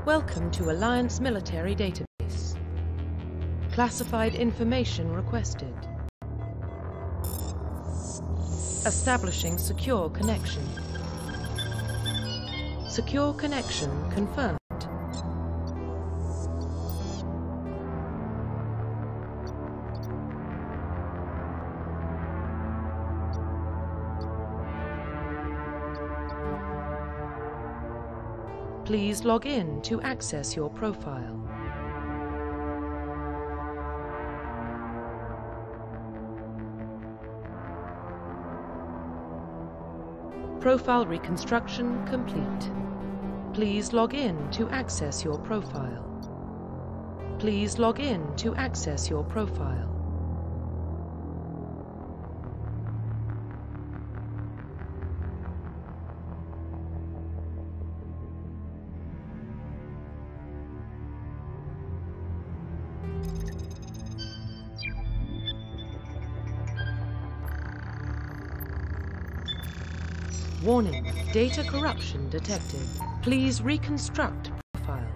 Welcome to Alliance Military Database. Classified information requested. Establishing secure connection. Secure connection confirmed. Please log in to access your profile. Profile reconstruction complete. Please log in to access your profile. Please log in to access your profile. Warning, data corruption detected. Please reconstruct profile.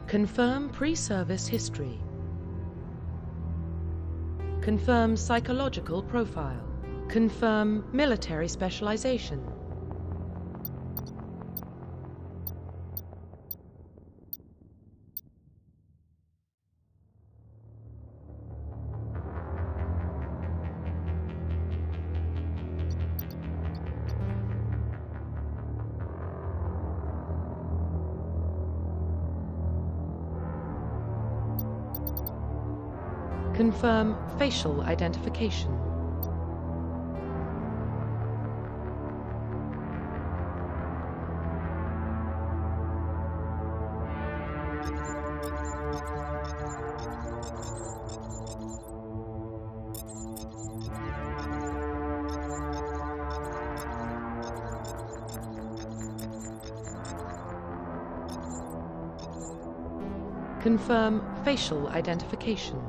Confirm pre-service history. Confirm psychological profile. Confirm military specialization. Confirm facial identification. Confirm facial identification.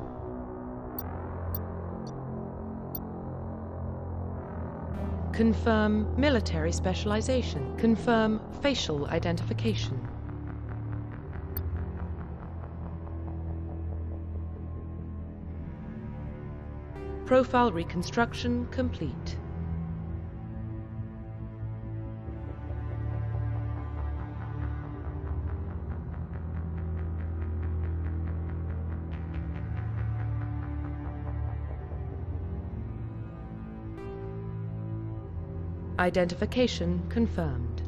Confirm military specialization. Confirm facial identification. Profile reconstruction complete. Identification confirmed.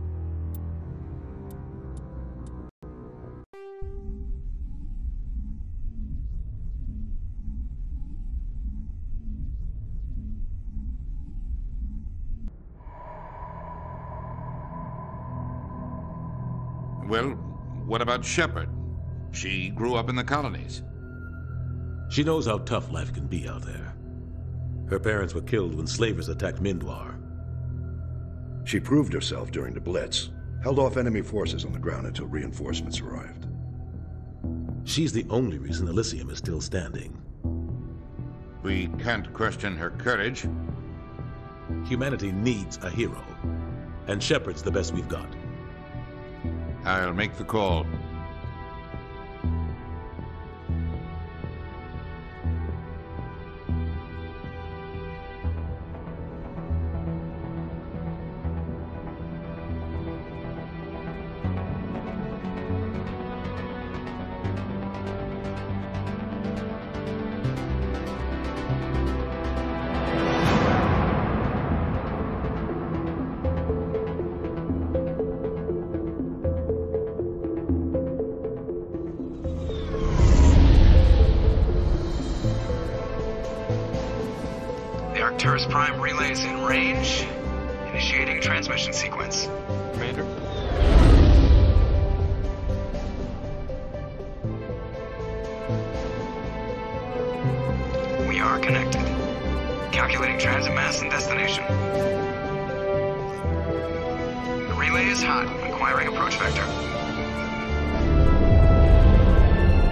Well, what about Shepard? She grew up in the colonies. She knows how tough life can be out there. Her parents were killed when slavers attacked Mindwar. She proved herself during the Blitz, held off enemy forces on the ground until reinforcements arrived. She's the only reason Elysium is still standing. We can't question her courage. Humanity needs a hero, and Shepard's the best we've got. I'll make the call. Arcturus Prime relays in range. Initiating transmission sequence. Commander. We are connected. Calculating transit mass and destination. The relay is hot. Acquiring approach vector.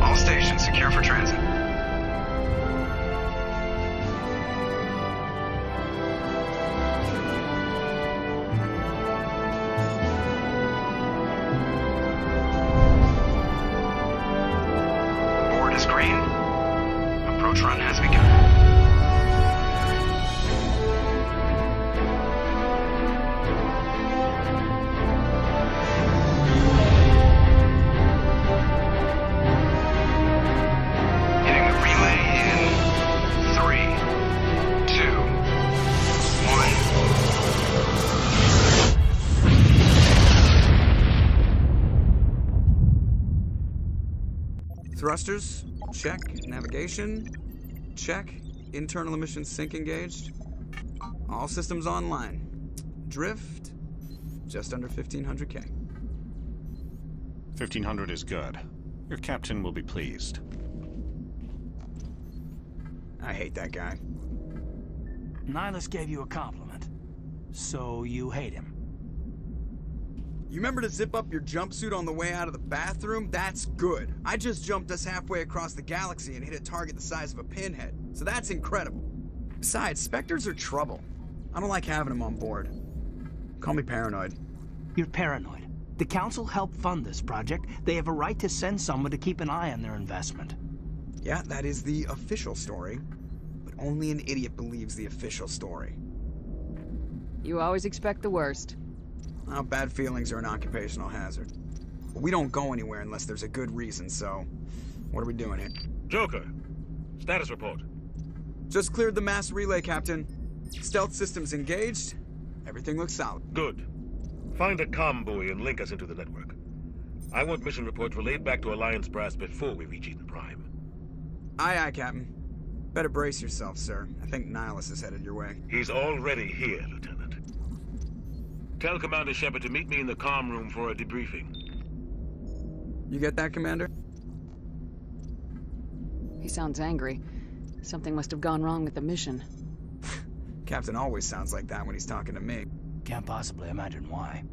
All stations secure for transit. approach run has begun. Thrusters, check. Navigation, check. Internal emissions sync engaged. All systems online. Drift, just under 1500K. 1500 is good. Your captain will be pleased. I hate that guy. Nihilus gave you a compliment. So you hate him. You remember to zip up your jumpsuit on the way out of the bathroom? That's good. I just jumped us halfway across the galaxy and hit a target the size of a pinhead. So that's incredible. Besides, Spectres are trouble. I don't like having them on board. Call me paranoid. You're paranoid. The Council helped fund this project. They have a right to send someone to keep an eye on their investment. Yeah, that is the official story. But only an idiot believes the official story. You always expect the worst. Well, bad feelings are an occupational hazard. But we don't go anywhere unless there's a good reason, so... What are we doing here? Joker, status report. Just cleared the mass relay, Captain. Stealth systems engaged. Everything looks solid. Good. Find a comm buoy and link us into the network. I want mission reports relayed back to Alliance Brass before we reach Eden Prime. Aye, aye, Captain. Better brace yourself, sir. I think Nihilus is headed your way. He's already here, Lieutenant. Tell Commander Shepard to meet me in the comm room for a debriefing. You get that, Commander? He sounds angry. Something must have gone wrong with the mission. Captain always sounds like that when he's talking to me. Can't possibly imagine why.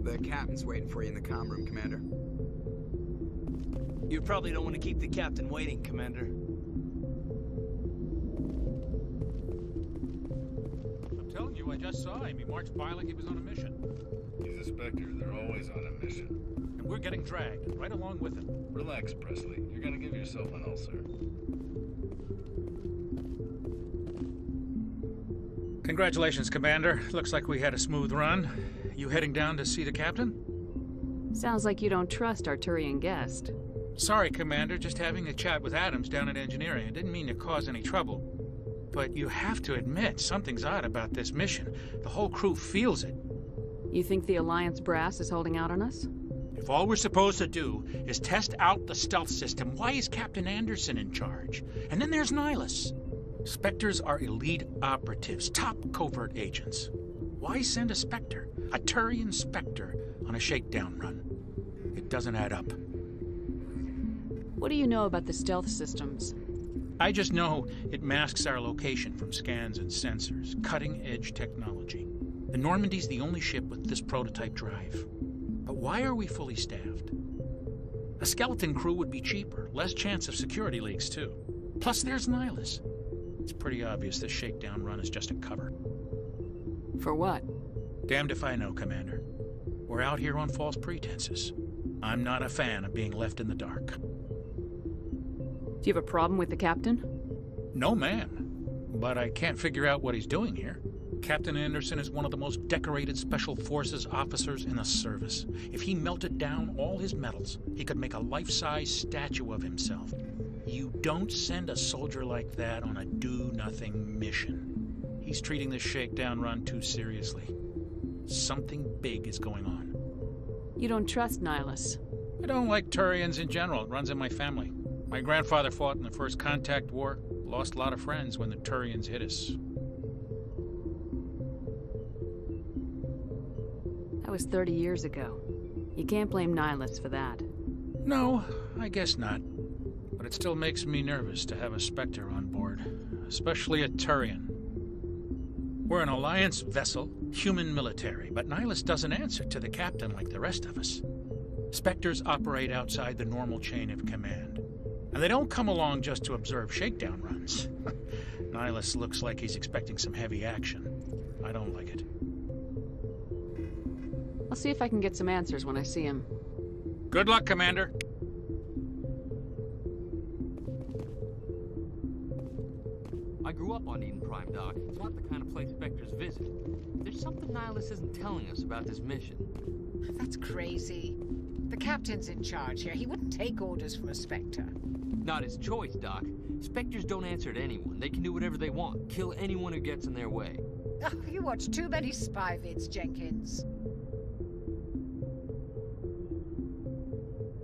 The captain's waiting for you in the comm room, Commander. You probably don't want to keep the captain waiting, Commander. I'm telling you, I just saw him. He marched by like he was on a mission. He's a Spectre. They're always on a mission. And we're getting dragged, right along with him. Relax, Presley. You're gonna give yourself an ulcer. Congratulations, Commander. Looks like we had a smooth run. You heading down to see the captain? Sounds like you don't trust our Turian guest. Sorry, Commander. Just having a chat with Adams down at engineering. I didn't mean to cause any trouble. But you have to admit, something's odd about this mission. The whole crew feels it. You think the Alliance brass is holding out on us? If all we're supposed to do is test out the stealth system, why is Captain Anderson in charge? And then there's Nihilus. Spectres are elite operatives, top covert agents. Why send a Spectre, a Turian Spectre, on a shakedown run? It doesn't add up. What do you know about the stealth systems? I just know it masks our location from scans and sensors, cutting-edge technology. The Normandy's the only ship with this prototype drive. But why are we fully staffed? A skeleton crew would be cheaper, less chance of security leaks too. Plus there's Nihilus. It's pretty obvious this shakedown run is just a cover. For what? Damned if I know, Commander. We're out here on false pretenses. I'm not a fan of being left in the dark. Do you have a problem with the captain? No, ma'am. but I can't figure out what he's doing here. Captain Anderson is one of the most decorated Special Forces officers in the service. If he melted down all his medals, he could make a life-size statue of himself. You don't send a soldier like that on a do-nothing mission. He's treating this shakedown run too seriously. Something big is going on. You don't trust Nihilus? I don't like Turians in general. It runs in my family. My grandfather fought in the First Contact War. Lost a lot of friends when the Turians hit us. That was 30 years ago. You can't blame Nihilus for that. No, I guess not. But it still makes me nervous to have a Spectre on board, especially a Turian. We're an Alliance vessel, human military, but Nihilus doesn't answer to the captain like the rest of us. Spectres operate outside the normal chain of command. And they don't come along just to observe shakedown runs. Nihilus looks like he's expecting some heavy action. I don't like it. I'll see if I can get some answers when I see him. Good luck, Commander. I grew up on Eden Prime, Doc. It's not the kind of place Spectres visit. There's something Nihilus isn't telling us about this mission. That's crazy. The captain's in charge here. He wouldn't take orders from a Spectre. Not his choice, Doc. Spectres don't answer to anyone. They can do whatever they want. Kill anyone who gets in their way. Oh, you watch too many spy vids, Jenkins.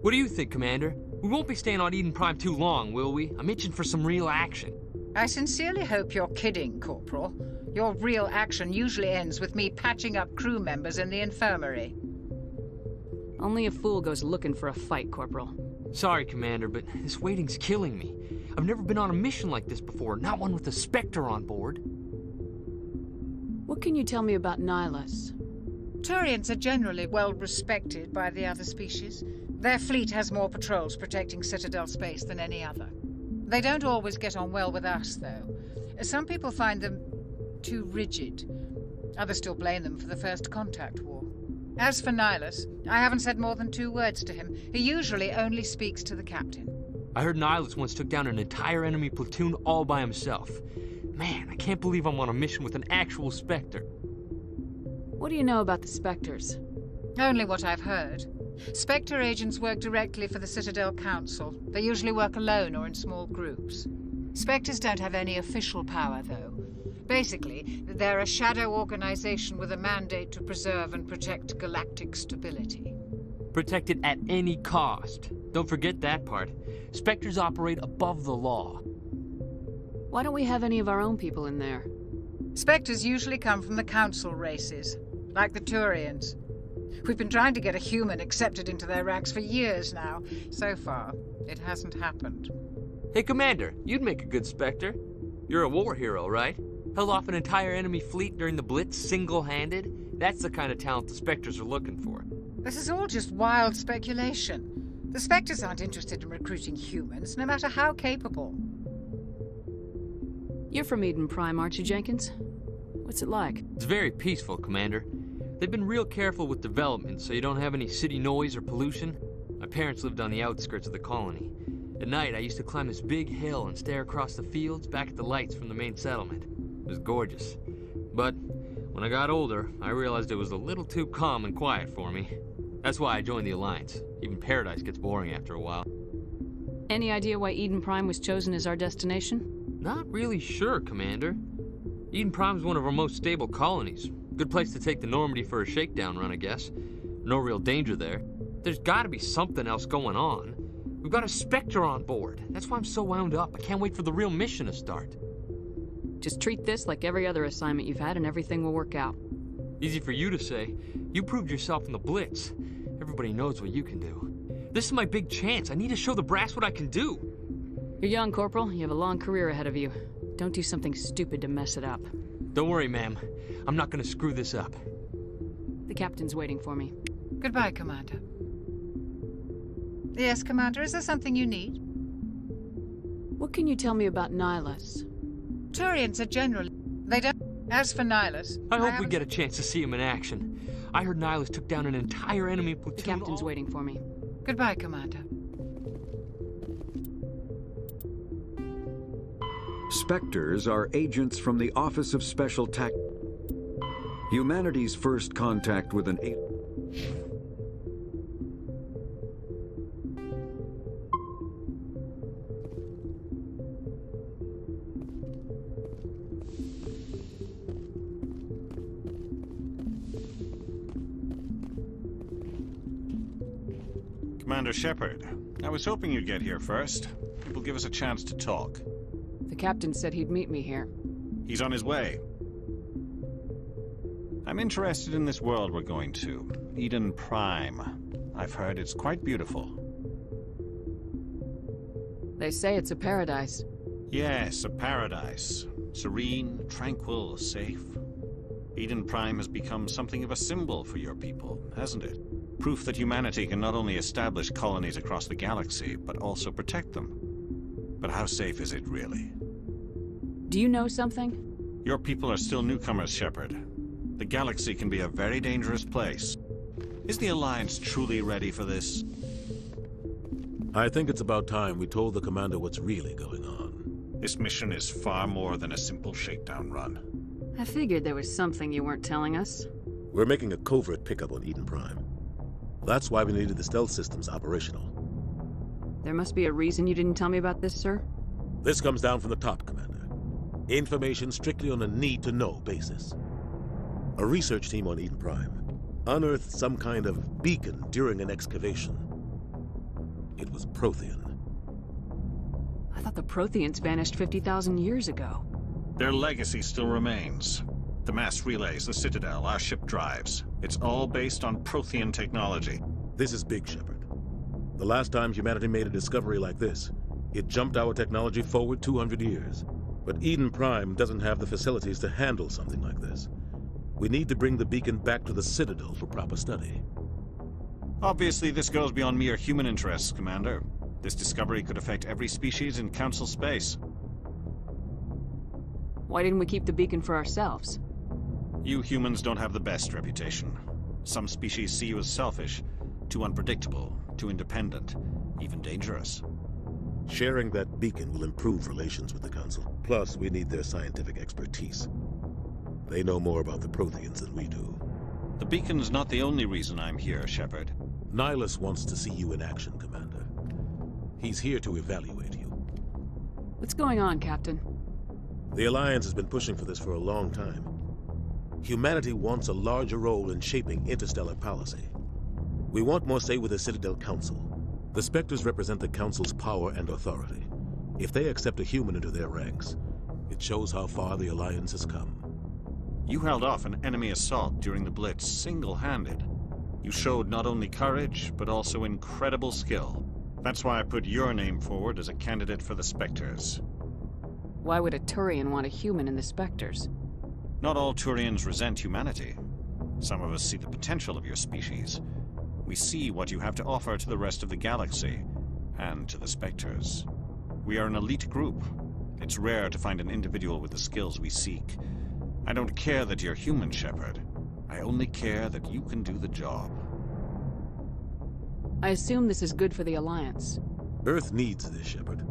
What do you think, Commander? We won't be staying on Eden Prime too long, will we? I'm itching for some real action. I sincerely hope you're kidding, Corporal. Your real action usually ends with me patching up crew members in the infirmary. Only a fool goes looking for a fight, Corporal. Sorry, Commander, but this waiting's killing me. I've never been on a mission like this before, not one with a Spectre on board. What can you tell me about Nihilus? Turians are generally well respected by the other species. Their fleet has more patrols protecting Citadel space than any other. They don't always get on well with us, though. Some people find them too rigid. Others still blame them for the First Contact War. As for Nihilus, I haven't said more than 2 words to him. He usually only speaks to the captain. I heard Nihilus once took down an entire enemy platoon all by himself. Man, I can't believe I'm on a mission with an actual Spectre. What do you know about the Spectres? Only what I've heard. Spectre agents work directly for the Citadel Council. They usually work alone or in small groups. Spectres don't have any official power, though. Basically, they're a shadow organization with a mandate to preserve and protect galactic stability. Protect it at any cost. Don't forget that part. Spectres operate above the law. Why don't we have any of our own people in there? Spectres usually come from the Council races, like the Turians. We've been trying to get a human accepted into their ranks for years now. So far, it hasn't happened. Hey, Commander, you'd make a good Spectre. You're a war hero, right? Held off an entire enemy fleet during the Blitz single-handed? That's the kind of talent the Spectres are looking for. This is all just wild speculation. The Spectres aren't interested in recruiting humans, no matter how capable. You're from Eden Prime, aren't you, Jenkins? What's it like? It's very peaceful, Commander. They've been real careful with development, so you don't have any city noise or pollution. My parents lived on the outskirts of the colony. At night, I used to climb this big hill and stare across the fields back at the lights from the main settlement. It was gorgeous. But when I got older, I realized it was a little too calm and quiet for me. That's why I joined the Alliance. Even Paradise gets boring after a while. Any idea why Eden Prime was chosen as our destination? Not really sure, Commander. Eden Prime's one of our most stable colonies. Good place to take the Normandy for a shakedown run, I guess. No real danger there. There's gotta be something else going on. We've got a Spectre on board. That's why I'm so wound up. I can't wait for the real mission to start. Just treat this like every other assignment you've had and everything will work out. Easy for you to say. You proved yourself in the Blitz. Everybody knows what you can do. This is my big chance. I need to show the brass what I can do. You're young, Corporal. You have a long career ahead of you. Don't do something stupid to mess it up. Don't worry, ma'am. I'm not gonna screw this up. The captain's waiting for me. Goodbye, Commander. Yes, Commander, is there something you need? What can you tell me about Nihilus? Turians are generally... They don't... As for Nihilus... I hope we get a chance to see him in action. I heard Nihilus took down an entire enemy platoon... The captain's waiting for me. Goodbye, Commander. Spectres are agents from the Office of Special Tactics. Humanity's first contact with an alien. Commander Shepard, I was hoping you'd get here first. It will give us a chance to talk. The captain said he'd meet me here. He's on his way. I'm interested in this world we're going to, Eden Prime. I've heard it's quite beautiful. They say it's a paradise. Yes, a paradise. Serene, tranquil, safe. Eden Prime has become something of a symbol for your people, hasn't it? Proof that humanity can not only establish colonies across the galaxy, but also protect them. But how safe is it, really? Do you know something? Your people are still newcomers, Shepard. The galaxy can be a very dangerous place. Is the Alliance truly ready for this? I think it's about time we told the Commander what's really going on. This mission is far more than a simple shakedown run. I figured there was something you weren't telling us. We're making a covert pickup on Eden Prime. That's why we needed the stealth systems operational. There must be a reason you didn't tell me about this, sir? This comes down from the top, Commander. Information strictly on a need-to-know basis. A research team on Eden Prime unearthed some kind of beacon during an excavation. It was Prothean. I thought the Protheans vanished 50,000 years ago. Their legacy still remains. The mass relays, the Citadel, our ship drives. It's all based on Prothean technology. This is big, Shepard. The last time humanity made a discovery like this, it jumped our technology forward 200 years. But Eden Prime doesn't have the facilities to handle something like this. We need to bring the beacon back to the Citadel for proper study. Obviously, this goes beyond mere human interests, Commander. This discovery could affect every species in Council space. Why didn't we keep the beacon for ourselves? You humans don't have the best reputation. Some species see you as selfish, too unpredictable, too independent, even dangerous. Sharing that beacon will improve relations with the Council. Plus, we need their scientific expertise. They know more about the Protheans than we do. The beacon's not the only reason I'm here, Shepard. Nihilus wants to see you in action, Commander. He's here to evaluate you. What's going on, Captain? The Alliance has been pushing for this for a long time. Humanity wants a larger role in shaping interstellar policy. We want more say with the Citadel Council. The Spectres represent the Council's power and authority. If they accept a human into their ranks, it shows how far the Alliance has come. You held off an enemy assault during the Blitz single-handed. You showed not only courage, but also incredible skill. That's why I put your name forward as a candidate for the Spectres. Why would a Turian want a human in the Spectres? Not all Turians resent humanity. Some of us see the potential of your species. We see what you have to offer to the rest of the galaxy, and to the Spectres. We are an elite group. It's rare to find an individual with the skills we seek. I don't care that you're human, Shepard. I only care that you can do the job. I assume this is good for the Alliance. Earth needs this, Shepard.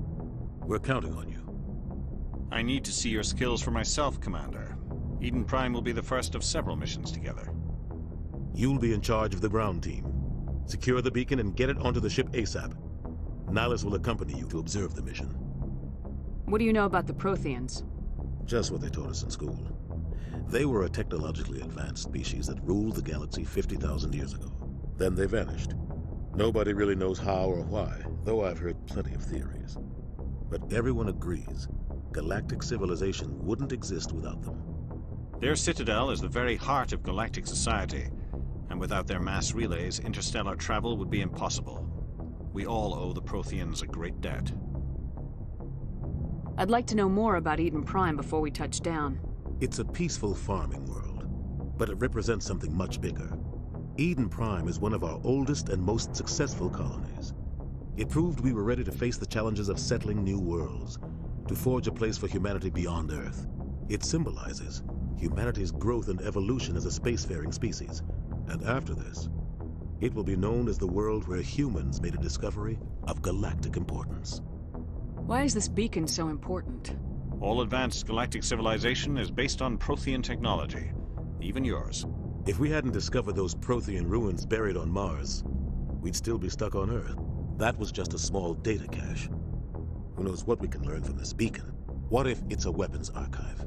We're counting on you. I need to see your skills for myself, Commander. Eden Prime will be the first of several missions together. You'll be in charge of the ground team. Secure the beacon and get it onto the ship ASAP. Nihilus will accompany you to observe the mission. What do you know about the Protheans? Just what they taught us in school. They were a technologically advanced species that ruled the galaxy 50,000 years ago. Then they vanished. Nobody really knows how or why, though I've heard plenty of theories. But everyone agrees galactic civilization wouldn't exist without them. Their citadel is the very heart of galactic society, and without their mass relays, interstellar travel would be impossible. We all owe the Protheans a great debt. I'd like to know more about Eden Prime before we touch down. It's a peaceful farming world, but it represents something much bigger. Eden Prime is one of our oldest and most successful colonies. It proved we were ready to face the challenges of settling new worlds, to forge a place for humanity beyond Earth. It symbolizes humanity's growth and evolution as a spacefaring species. And after this, it will be known as the world where humans made a discovery of galactic importance. Why is this beacon so important? All advanced galactic civilization is based on Prothean technology. Even yours. If we hadn't discovered those Prothean ruins buried on Mars, we'd still be stuck on Earth. That was just a small data cache. Who knows what we can learn from this beacon? What if it's a weapons archive?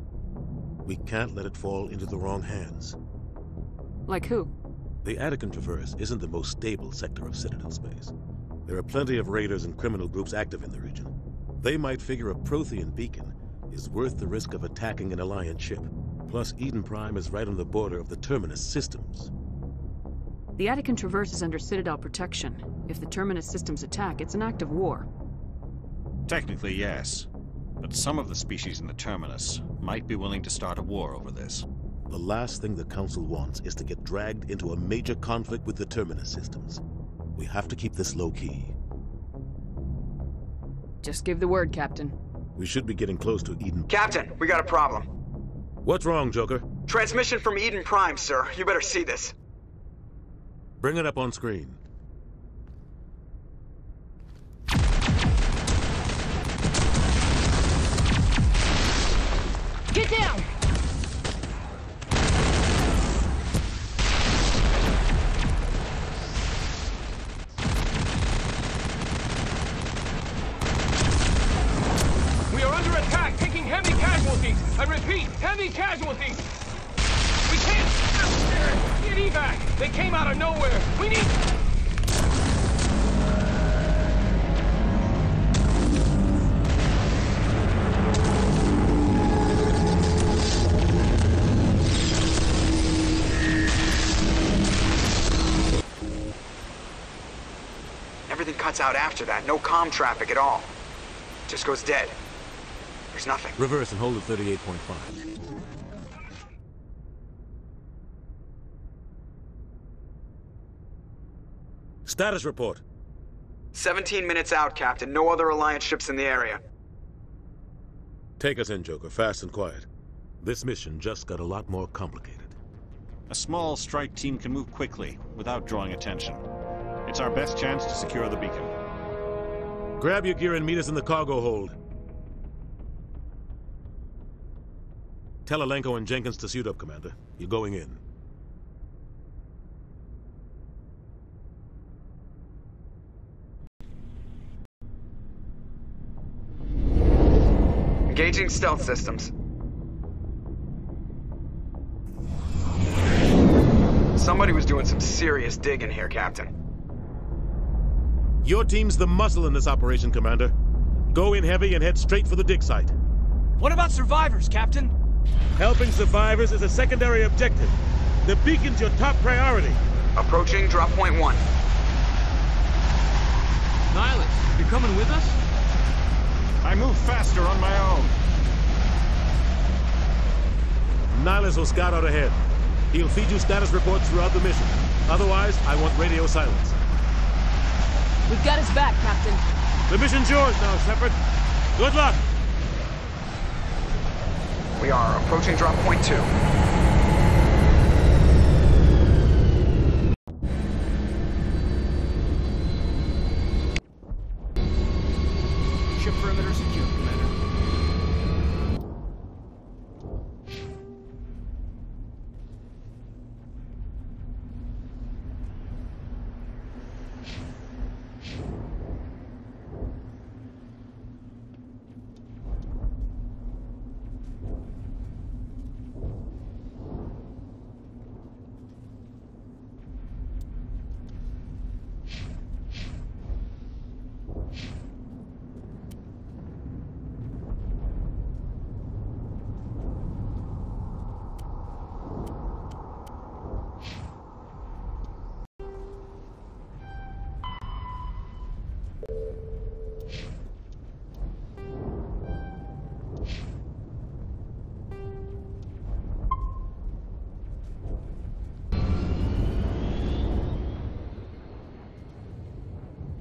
We can't let it fall into the wrong hands. Like who? The Attican Traverse isn't the most stable sector of Citadel space. There are plenty of raiders and criminal groups active in the region. They might figure a Prothean beacon is worth the risk of attacking an Alliance ship. Plus, Eden Prime is right on the border of the Terminus systems. The Attican Traverse is under Citadel protection. If the Terminus systems attack, it's an act of war. Technically, yes. But some of the species in the Terminus might be willing to start a war over this. The last thing the Council wants is to get dragged into a major conflict with the Terminus systems. We have to keep this low-key. Just give the word, Captain. We should be getting close to Eden. Captain, we got a problem. What's wrong, Joker? Transmission from Eden Prime, sir. You better see this. Bring it up on screen. Get down! We are under attack, taking heavy casualties. I repeat, heavy casualties. We can't get evac. They came out of nowhere. We need... Everything cuts out after that. No comm traffic at all. Just goes dead. There's nothing. Reverse and hold at 38.5. Status report. 17 minutes out, Captain. No other Alliance ships in the area. Take us in, Joker. Fast and quiet. This mission just got a lot more complicated. A small strike team can move quickly, without drawing attention. It's our best chance to secure the beacon. Grab your gear and meet us in the cargo hold. Tell Alenko and Jenkins to suit up, Commander. You're going in. Engaging stealth systems. Somebody was doing some serious digging here, Captain. Your team's the muscle in this operation, Commander. Go in heavy and head straight for the dig site. What about survivors, Captain? Helping survivors is a secondary objective. The beacon's your top priority. Approaching drop point 1. Nihilus, you're coming with us? I move faster on my own. Nihilus will scout out ahead. He'll feed you status reports throughout the mission. Otherwise, I want radio silence. We've got his back, Captain. The mission's yours now, Shepard. Good luck! We are approaching drop point 2. Ship perimeter secure, Commander.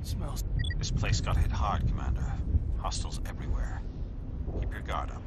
Smells. This place got hit hard, Commander. Hostiles everywhere. Keep your guard up.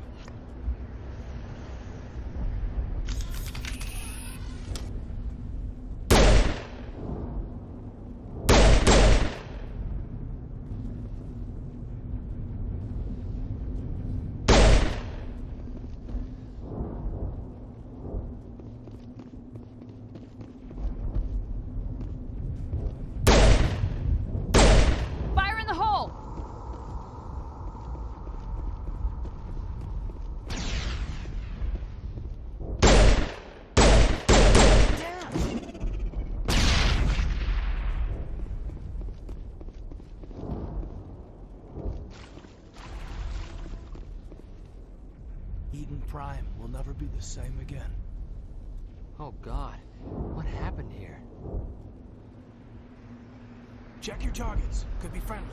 Eden Prime will never be the same again. Oh God, what happened here? Check your targets. Could be friendlies.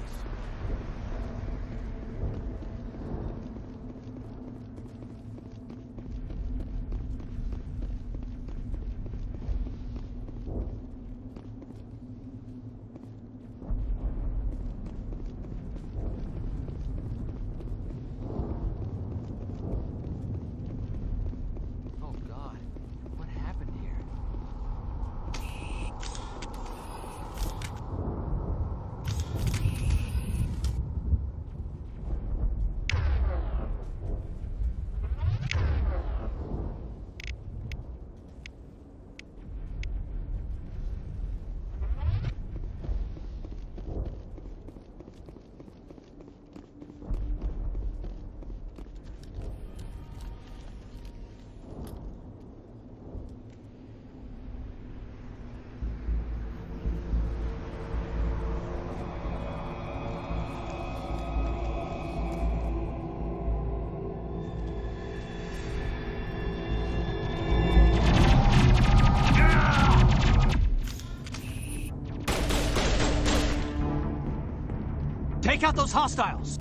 Take out those hostiles!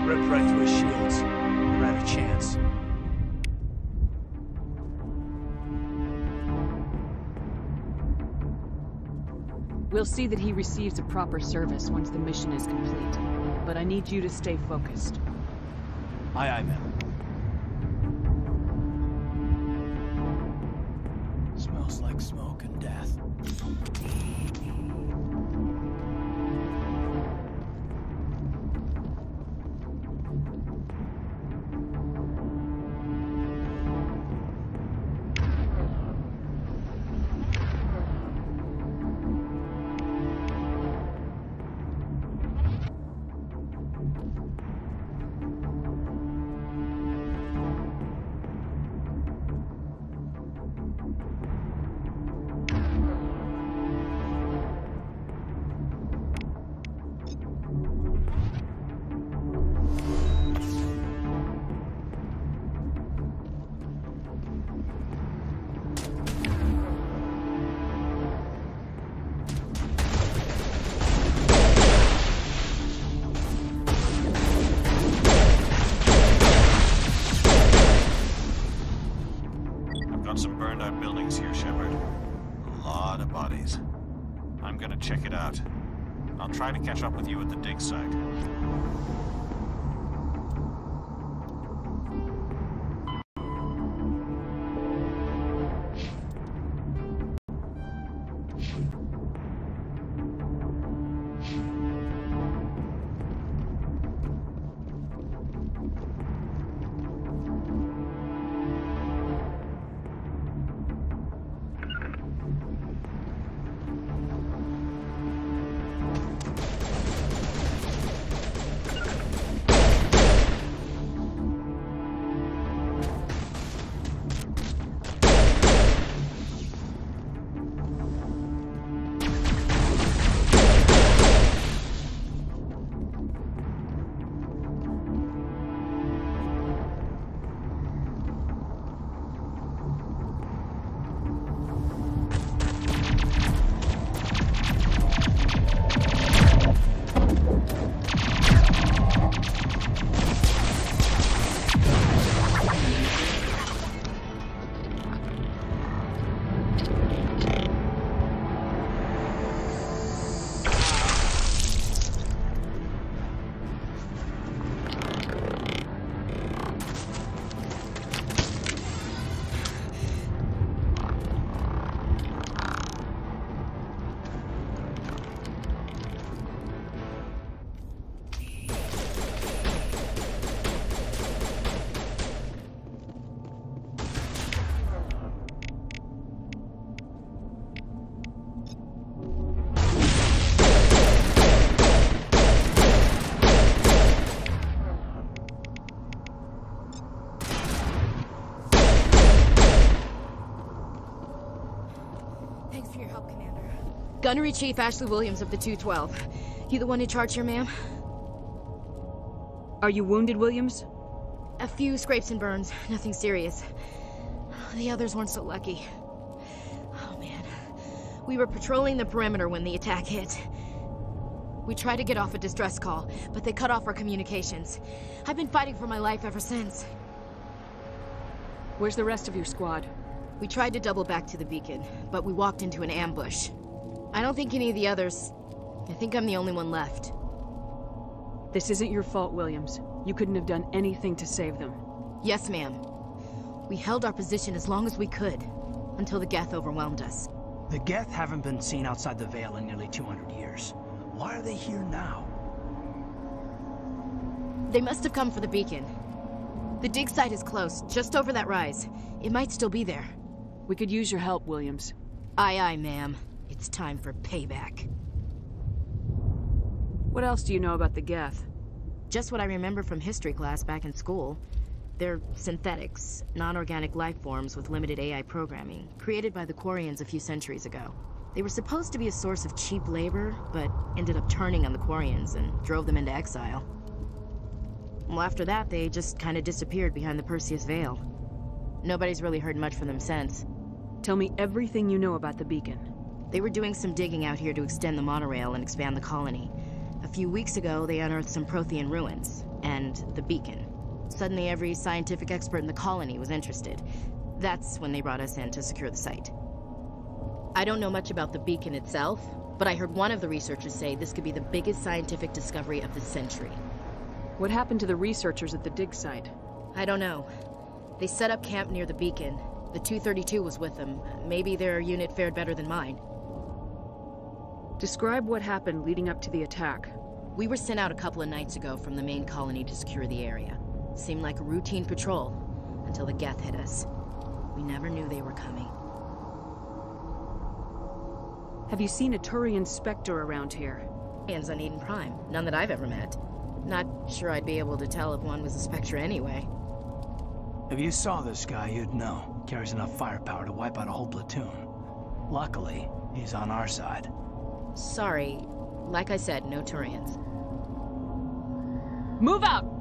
Ripped right through his shields. Never had a chance. We'll see that he receives a proper service once the mission is complete. But I need you to stay focused. Aye, aye, ma'am. Smells like smoke and death. Some burned out buildings here, Shepard. A lot of bodies. I'm gonna check it out. I'll try to catch up with you at the dig site. Gunnery Chief Ashley Williams of the 212. You the one in charge here, ma'am? Are you wounded, Williams? A few scrapes and burns, nothing serious. The others weren't so lucky. Oh man. We were patrolling the perimeter when the attack hit. We tried to get off a distress call, but they cut off our communications. I've been fighting for my life ever since. Where's the rest of your squad? We tried to double back to the beacon, but we walked into an ambush. I don't think any of the others... I think I'm the only one left. This isn't your fault, Williams. You couldn't have done anything to save them. Yes, ma'am. We held our position as long as we could, until the Geth overwhelmed us. The Geth haven't been seen outside the Veil in nearly 200 years. Why are they here now? They must have come for the beacon. The dig site is close, just over that rise. It might still be there. We could use your help, Williams. Aye, aye, ma'am. It's time for payback. What else do you know about the Geth? Just what I remember from history class back in school. They're synthetics, non-organic life forms with limited AI programming, created by the Quarians a few centuries ago. They were supposed to be a source of cheap labor, but ended up turning on the Quarians and drove them into exile. Well, after that, they just kind of disappeared behind the Perseus Veil. Nobody's really heard much from them since. Tell me everything you know about the beacon. They were doing some digging out here to extend the monorail and expand the colony. A few weeks ago, they unearthed some Prothean ruins, and the beacon. Suddenly, every scientific expert in the colony was interested. That's when they brought us in to secure the site. I don't know much about the beacon itself, but I heard one of the researchers say this could be the biggest scientific discovery of the century. What happened to the researchers at the dig site? I don't know. They set up camp near the beacon. The 232 was with them. Maybe their unit fared better than mine. Describe what happened leading up to the attack. We were sent out a couple of nights ago from the main colony to secure the area. Seemed like a routine patrol, until the Geth hit us. We never knew they were coming. Have you seen a Turian Spectre around here? Aliens on Eden Prime. None that I've ever met. Not sure I'd be able to tell if one was a Spectre anyway. If you saw this guy, you'd know. Carries enough firepower to wipe out a whole platoon. Luckily, he's on our side. Sorry. Like I said, no Turians. Move out!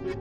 We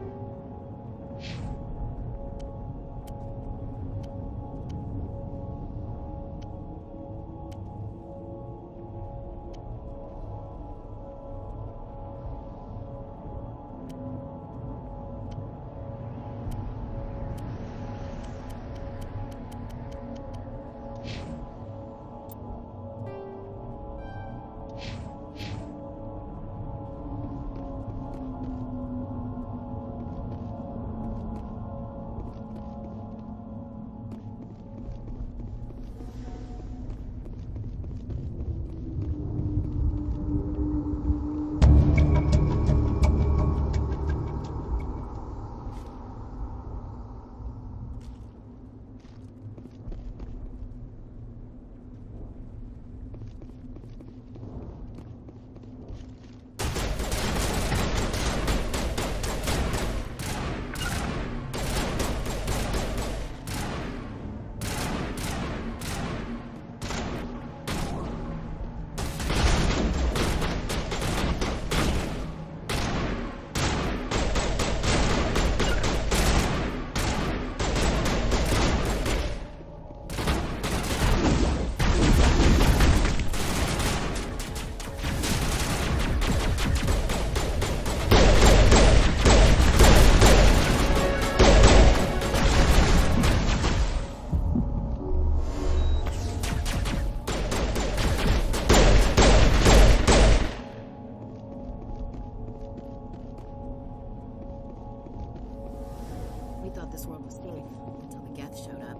thought this world was safe until the Geth showed up.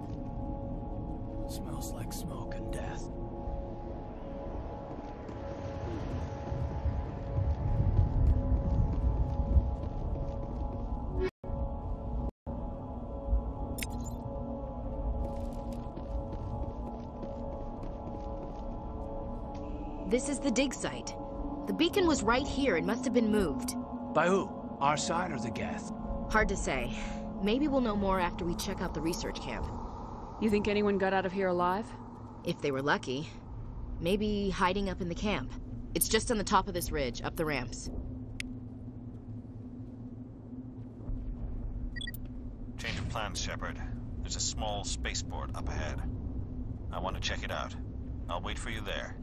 Smells like smoke and death. This is the dig site. The beacon was right here. It must have been moved. By who? Our side or the Geth? Hard to say. Maybe we'll know more after we check out the research camp. You think anyone got out of here alive? If they were lucky. Maybe hiding up in the camp. It's just on the top of this ridge, up the ramps. Change of plans, Shepard. There's a small spaceport up ahead. I want to check it out. I'll wait for you there.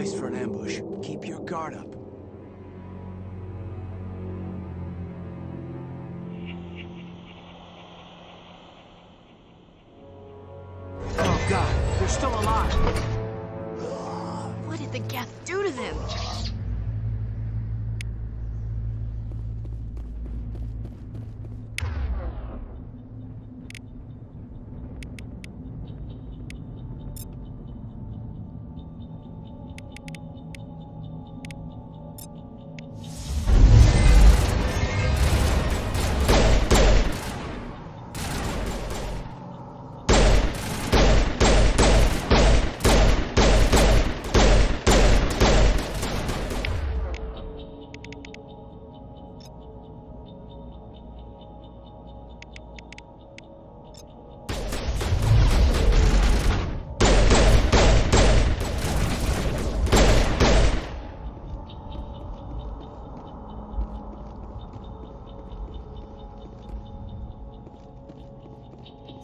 place for an ambush. Keep your guard up. Oh god, they're still alive. What did the Geth do to them?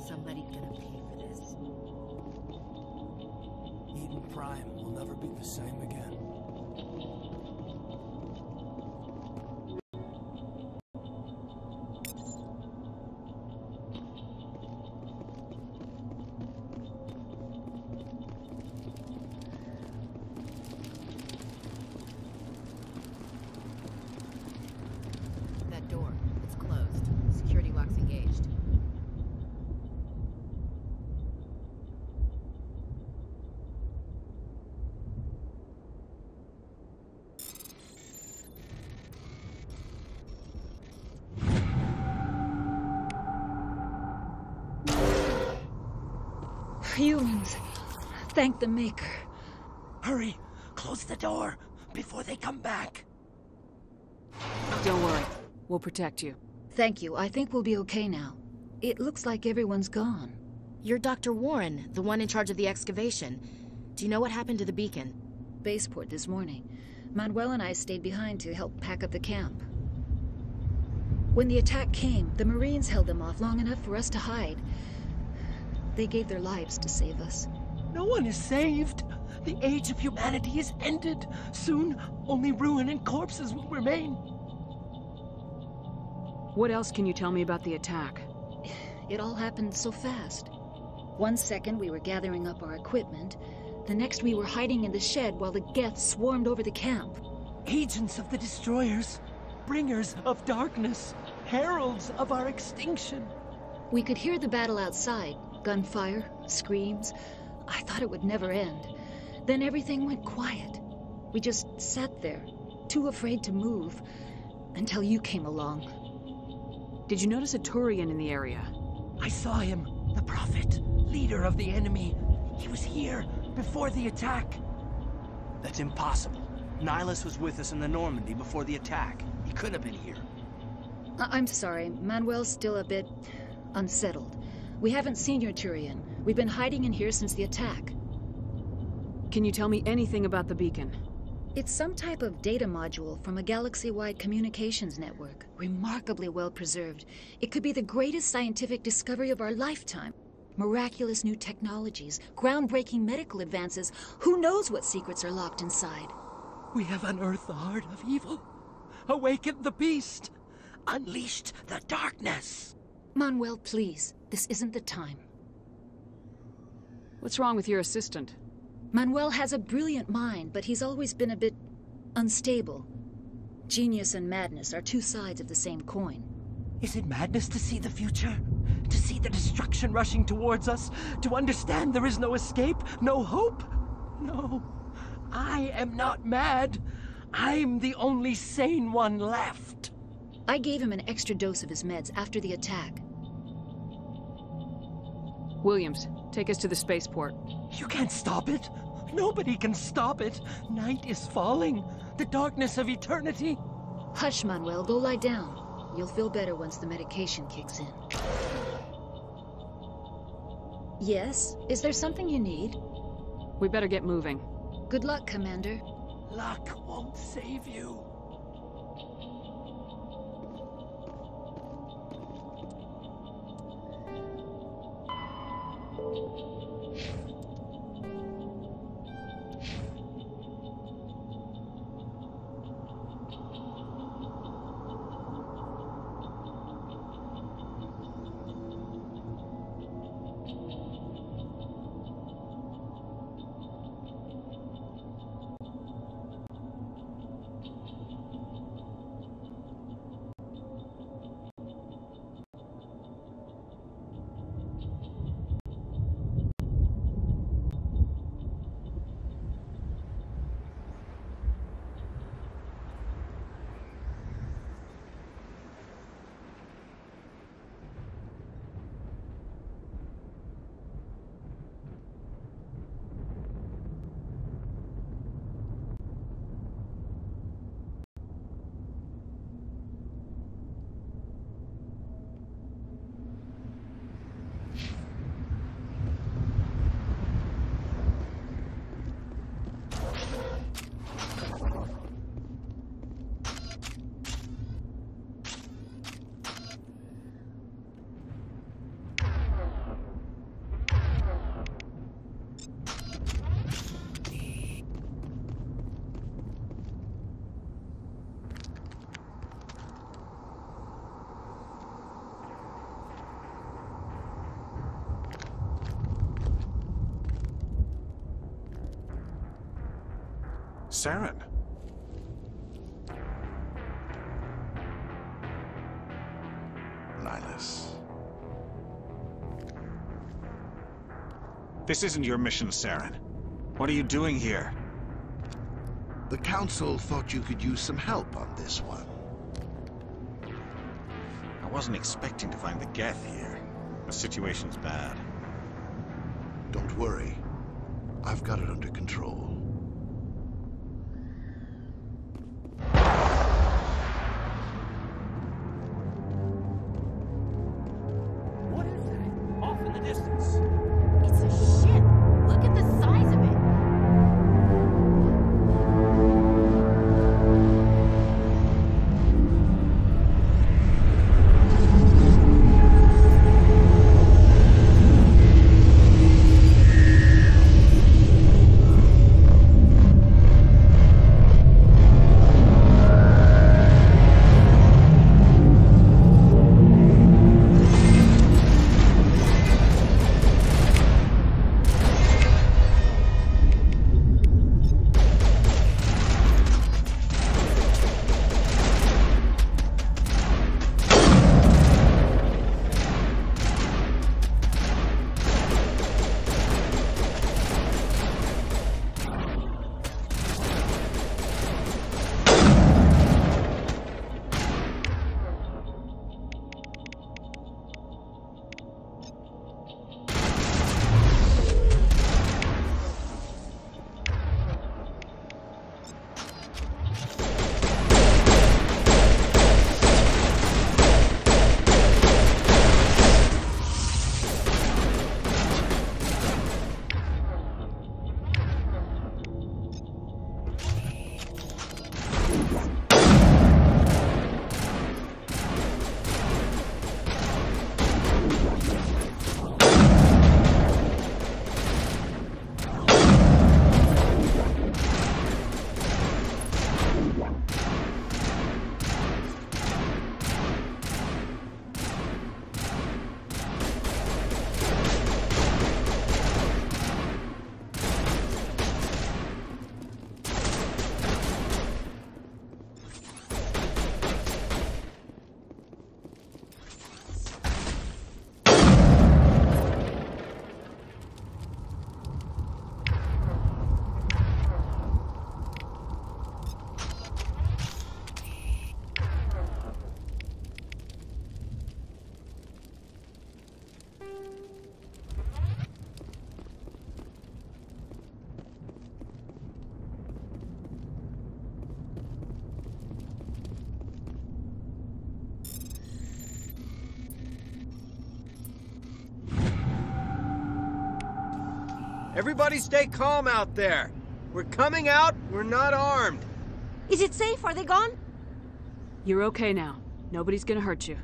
Somebody's gonna pay for this. Eden Prime will never be the same again. That door, it's closed. Security lock's engaged. Humans. Thank the Maker. Hurry! Close the door before they come back. Don't worry. We'll protect you. Thank you. I think we'll be okay now. It looks like everyone's gone. You're Dr. Warren, the one in charge of the excavation. Do you know what happened to the beacon? Baseport this morning. Manuel and I stayed behind to help pack up the camp. When the attack came, the Marines held them off long enough for us to hide. They gave their lives to save us. No one is saved. The age of humanity is ended. Soon, only ruin and corpses will remain. What else can you tell me about the attack? It all happened so fast. 1 second we were gathering up our equipment. The next we were hiding in the shed while the Geth swarmed over the camp. Agents of the Destroyers. Bringers of darkness. Heralds of our extinction. We could hear the battle outside. Gunfire, screams. I thought it would never end. Then everything went quiet. We just sat there, too afraid to move, until you came along. Did you notice a Turian in the area? I saw him, the Prophet, leader of the enemy. He was here before the attack. That's impossible. Nihilus was with us in the Normandy before the attack. He couldn't have been here. I'm sorry. Manuel's still a bit unsettled. We haven't seen your Turian. We've been hiding in here since the attack. Can you tell me anything about the beacon? It's some type of data module from a galaxy-wide communications network. Remarkably well preserved. It could be the greatest scientific discovery of our lifetime. Miraculous new technologies, groundbreaking medical advances. Who knows what secrets are locked inside? We have unearthed the heart of evil. Awakened the beast. Unleashed the darkness. Manuel, please. This isn't the time. What's wrong with your assistant? Manuel has a brilliant mind, but he's always been a bit unstable. Genius and madness are two sides of the same coin. Is it madness to see the future? To see the destruction rushing towards us? To understand there is no escape? No hope? No. I am not mad. I'm the only sane one left. I gave him an extra dose of his meds after the attack. Williams, take us to the spaceport. You can't stop it. Nobody can stop it. Night is falling. The darkness of eternity. Hush, Manuel. Go lie down. You'll feel better once the medication kicks in. Yes? Is there something you need? We better get moving. Good luck, Commander. Luck won't save you. Saren. Nihilus. This isn't your mission, Saren. What are you doing here? The Council thought you could use some help on this one. I wasn't expecting to find the Geth here. The situation's bad. Don't worry. I've got it under control. What is that? Off in the distance. It's a ship. Look at the size of it. Everybody stay calm out there. We're coming out, we're not armed. Is it safe? Are they gone? You're okay now. Nobody's gonna hurt you.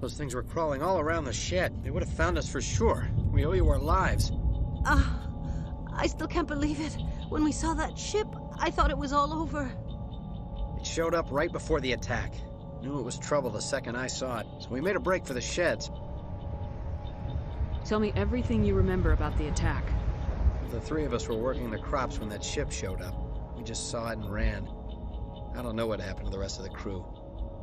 Those things were crawling all around the shed. They would have found us for sure. We owe you our lives. I still can't believe it. When we saw that ship, I thought it was all over. It showed up right before the attack. Knew it was trouble the second I saw it, so we made a break for the sheds. Tell me everything you remember about the attack. The three of us were working the crops when that ship showed up. We just saw it and ran. I don't know what happened to the rest of the crew.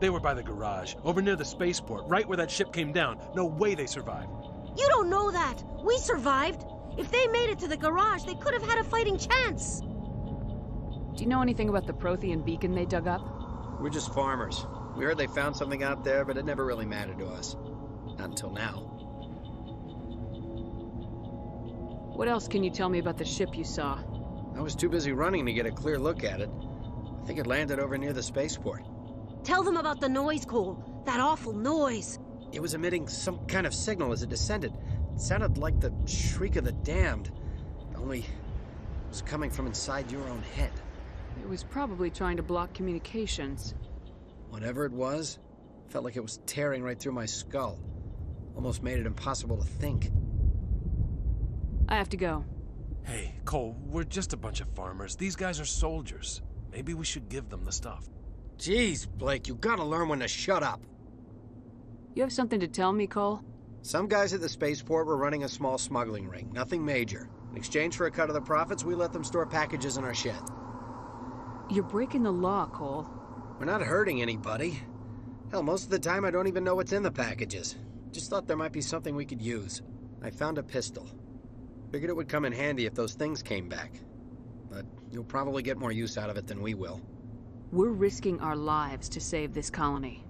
They were by the garage, over near the spaceport, right where that ship came down. No way they survived. You don't know that. We survived. If they made it to the garage, they could have had a fighting chance. Do you know anything about the Prothean beacon they dug up? We're just farmers. We heard they found something out there, but it never really mattered to us. Not until now. What else can you tell me about the ship you saw? I was too busy running to get a clear look at it. I think it landed over near the spaceport. Tell them about the noise, Cole. That awful noise. It was emitting some kind of signal as it descended. It sounded like the shriek of the damned. Only it was coming from inside your own head. It was probably trying to block communications. Whatever it was, felt like it was tearing right through my skull. Almost made it impossible to think. I have to go. Hey, Cole, we're just a bunch of farmers. These guys are soldiers. Maybe we should give them the stuff. Jeez, Blake, you gotta learn when to shut up. You have something to tell me, Cole? Some guys at the spaceport were running a small smuggling ring. Nothing major. In exchange for a cut of the profits, we let them store packages in our shed. You're breaking the law, Cole. We're not hurting anybody. Hell, most of the time I don't even know what's in the packages. Just thought there might be something we could use. I found a pistol. Figured it would come in handy if those things came back. But you'll probably get more use out of it than we will. We're risking our lives to save this colony.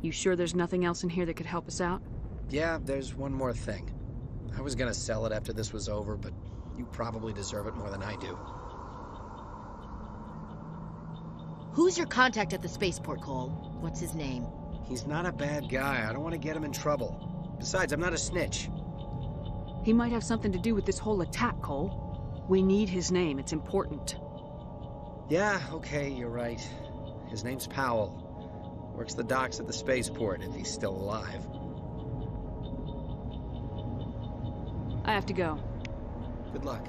You sure there's nothing else in here that could help us out? Yeah, there's one more thing. I was gonna sell it after this was over, but you probably deserve it more than I do. Who's your contact at the spaceport, Cole? What's his name? He's not a bad guy. I don't want to get him in trouble. Besides, I'm not a snitch. He might have something to do with this whole attack, Cole. We need his name. It's important. Yeah, okay, you're right. His name's Powell. Works the docks at the spaceport, if he's still alive. I have to go. Good luck.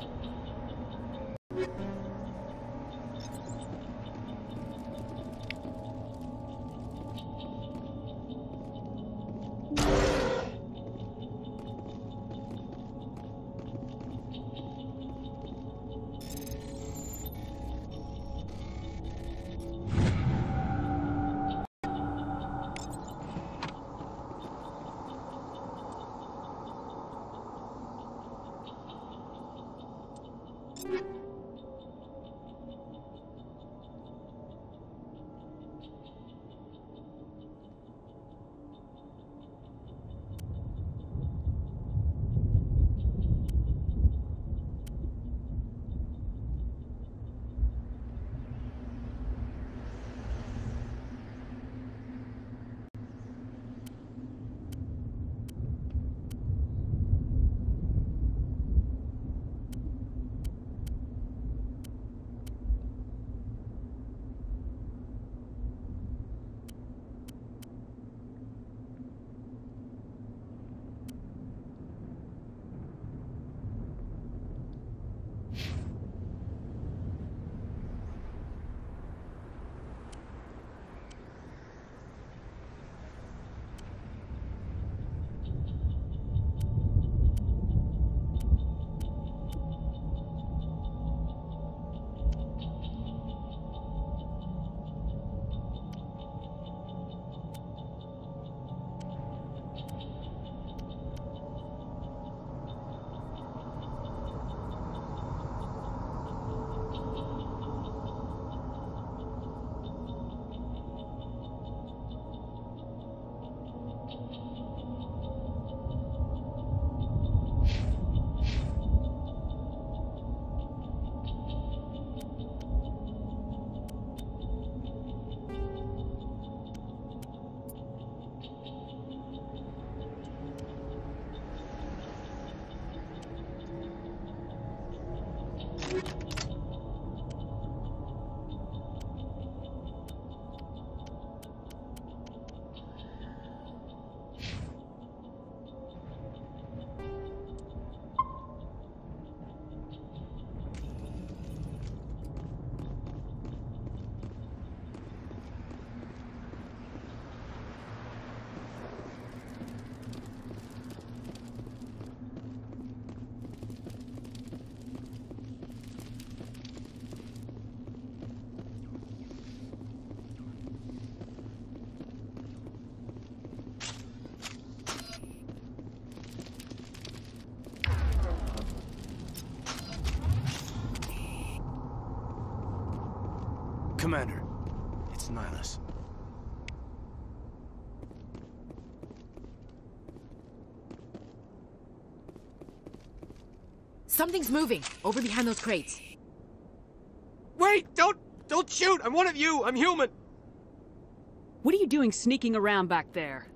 Commander, it's Nihilus. Something's moving, over behind those crates. Wait! Don't shoot! I'm one of you! I'm human! What are you doing sneaking around back there?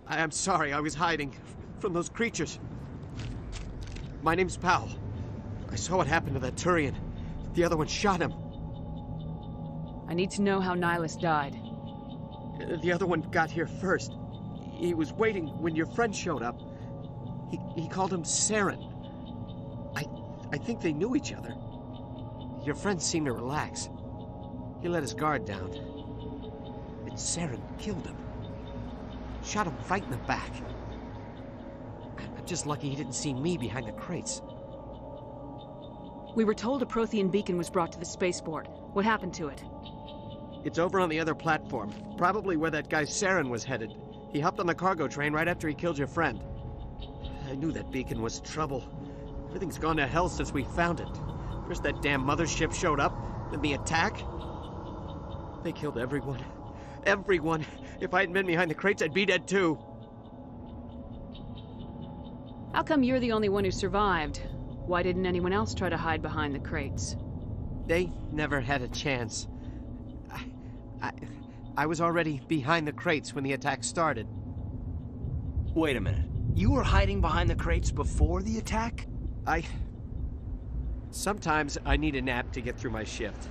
I'm sorry, I was hiding from those creatures. My name's Powell. I saw what happened to that Turian. The other one shot him. I need to know how Nihilus died. The other one got here first. He was waiting when your friend showed up. He called him Saren. I think they knew each other. Your friend seemed to relax. He let his guard down. And Saren killed him. Shot him right in the back. I'm just lucky he didn't see me behind the crates. We were told a Prothean beacon was brought to the spaceport. What happened to it? It's over on the other platform. Probably where that guy Saren was headed. He hopped on the cargo train right after he killed your friend. I knew that beacon was trouble. Everything's gone to hell since we found it. First that damn mothership showed up, then the attack. They killed everyone. Everyone. If I hadn't been behind the crates, I'd be dead too. How come you're the only one who survived? Why didn't anyone else try to hide behind the crates? They never had a chance. I was already behind the crates when the attack started. Wait a minute. You were hiding behind the crates before the attack? Sometimes I need a nap to get through my shift.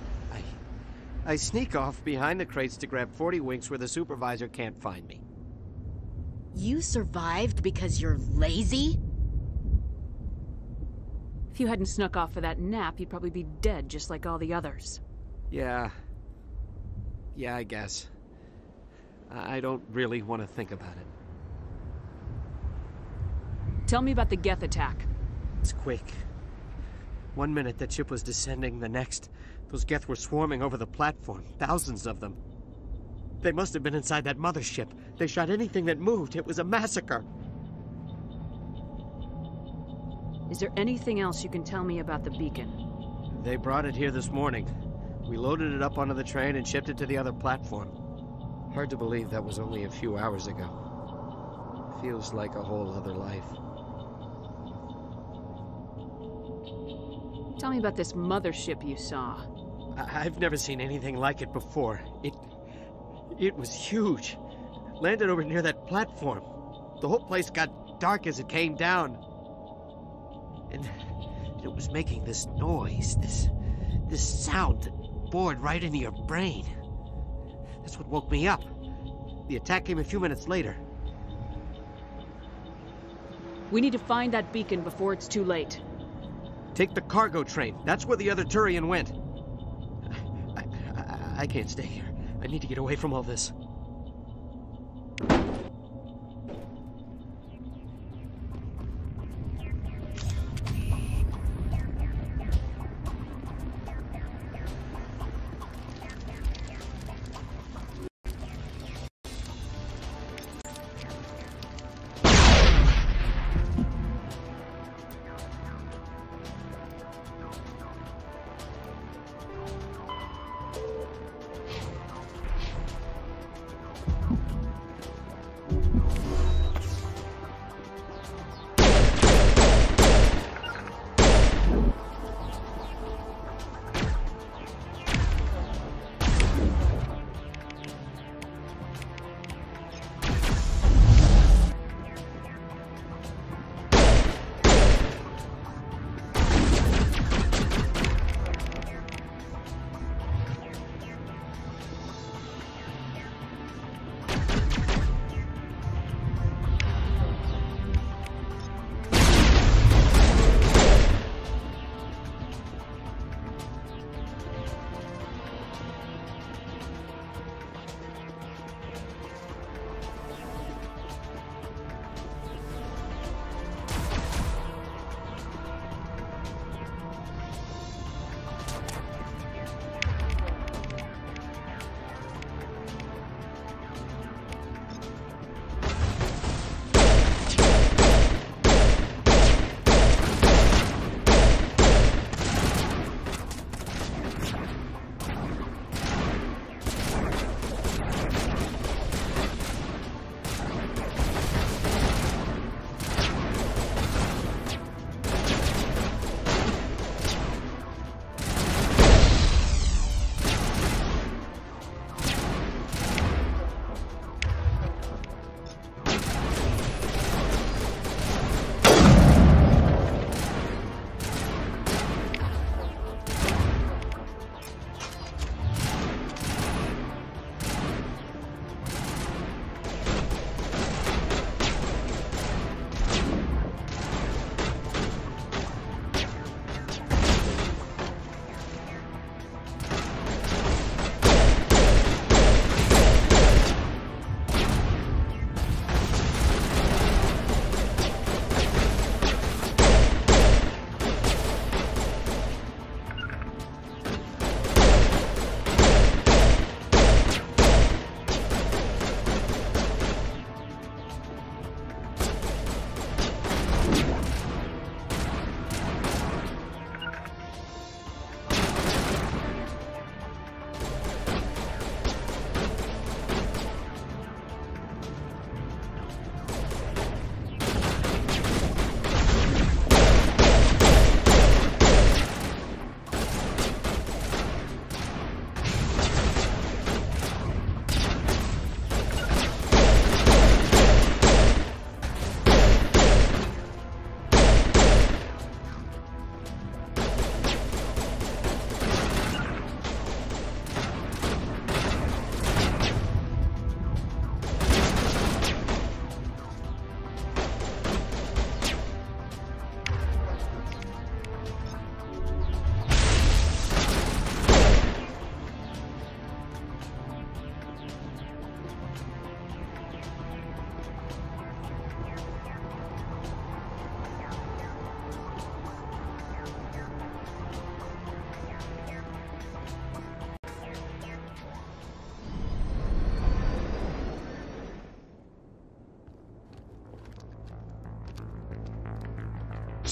I sneak off behind the crates to grab 40 winks where the supervisor can't find me. You survived because you're lazy? If you hadn't snuck off for that nap, you'd probably be dead just like all the others. Yeah, I guess. I don't really want to think about it. Tell me about the Geth attack. It's quick. 1 minute that ship was descending, the next, those Geth were swarming over the platform. Thousands of them. They must have been inside that mothership. They shot anything that moved. It was a massacre. Is there anything else you can tell me about the beacon? They brought it here this morning. We loaded it up onto the train and shipped it to the other platform. Hard to believe that was only a few hours ago. Feels like a whole other life. Tell me about this mothership you saw. I've never seen anything like it before. It was huge. Landed over near that platform. The whole place got dark as it came down. And it was making this noise, this sound that bored right into your brain. That's what woke me up. The attack came a few minutes later. We need to find that beacon before it's too late. Take the cargo train. That's where the other Turian went. I can't stay here. I need to get away from all this.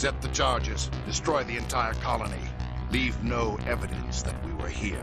Accept the charges. Destroy the entire colony. Leave no evidence that we were here.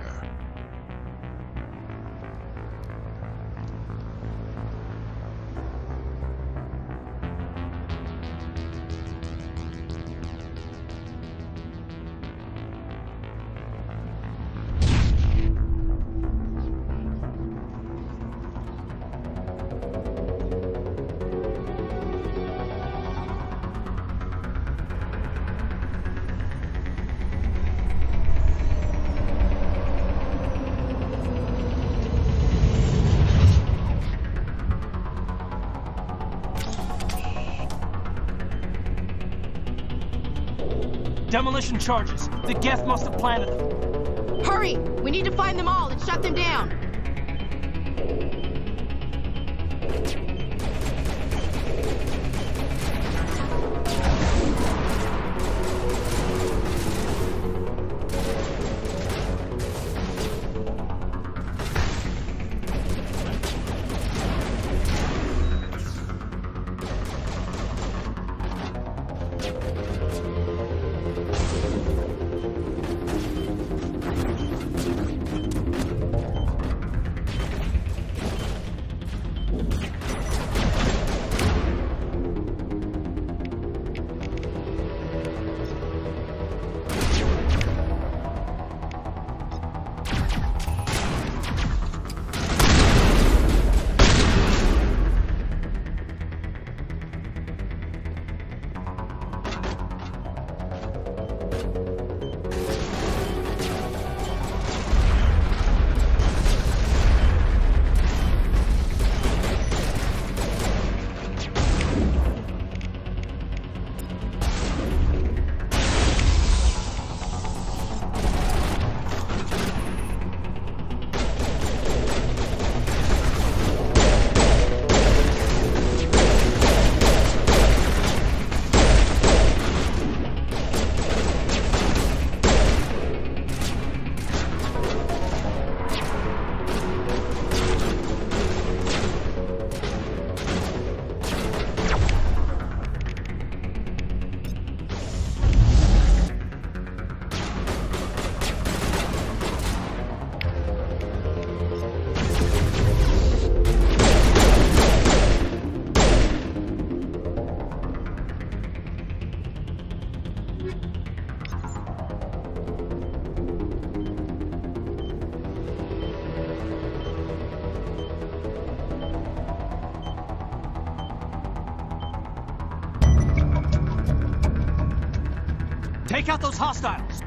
Demolition charges. The Geth must have planted them. Hurry! We need to find them all and shut them down. Take out those hostiles!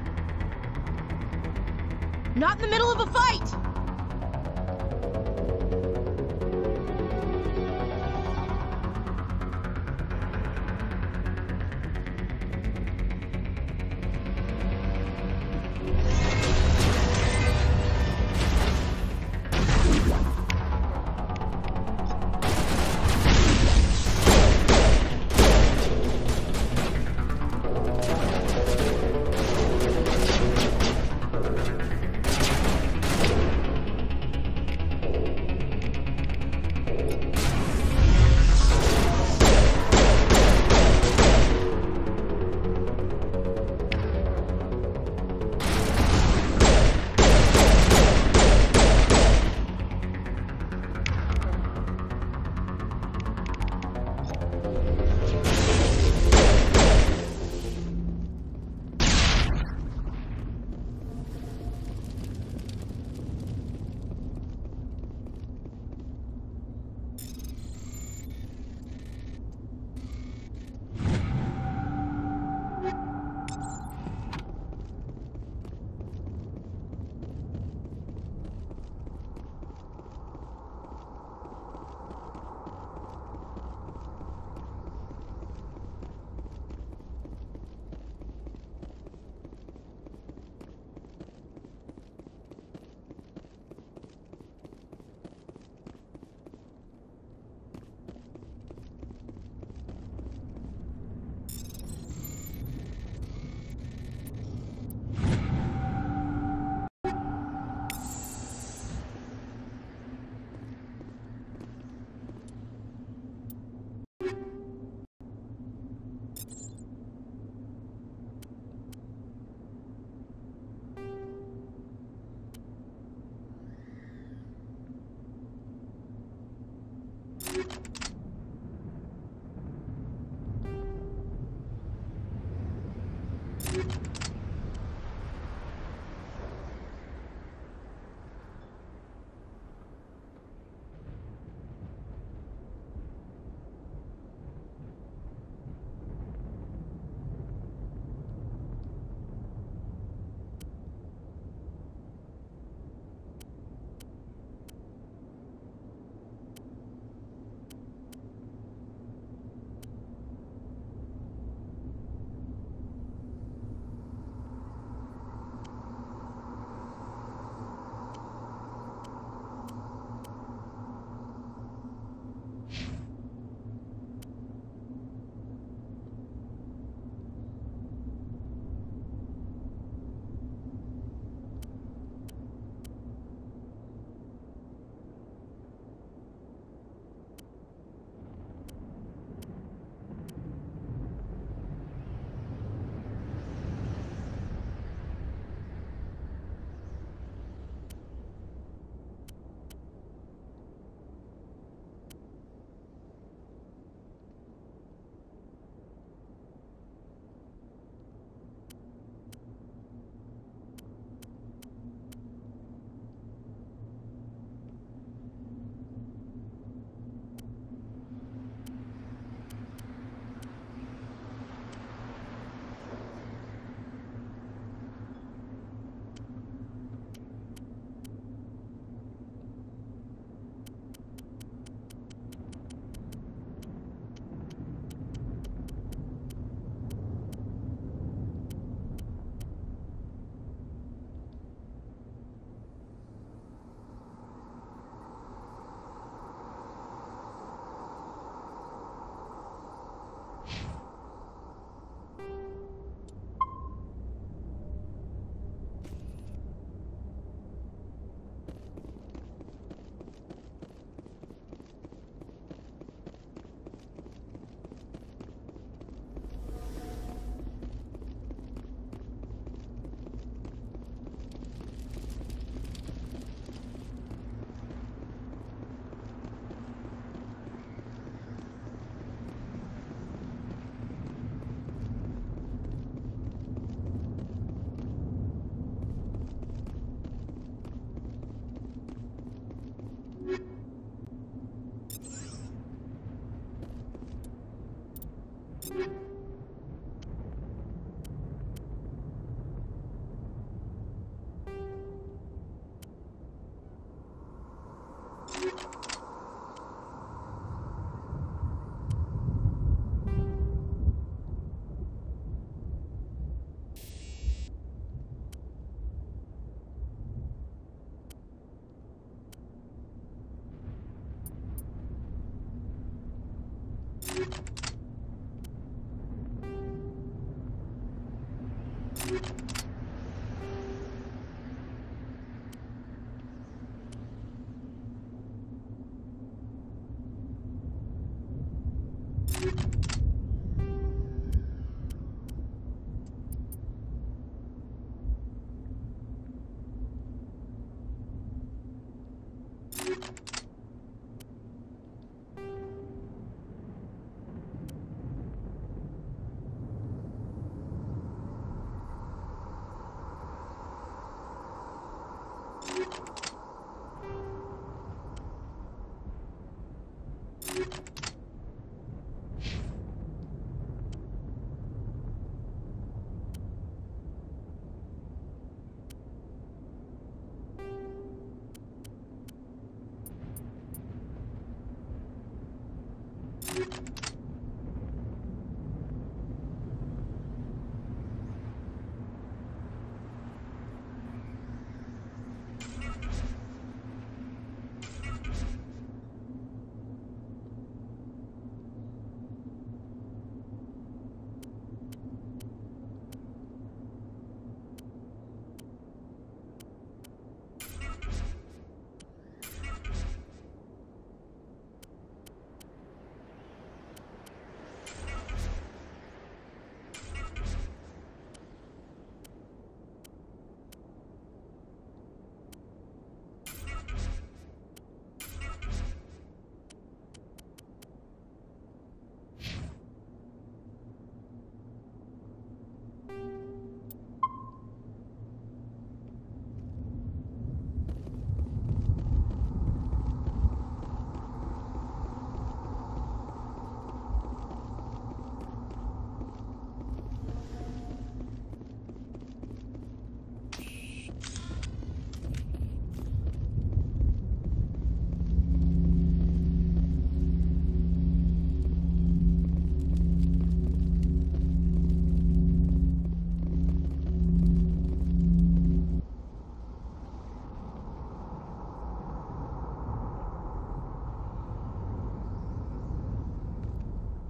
Not in the middle of a fight!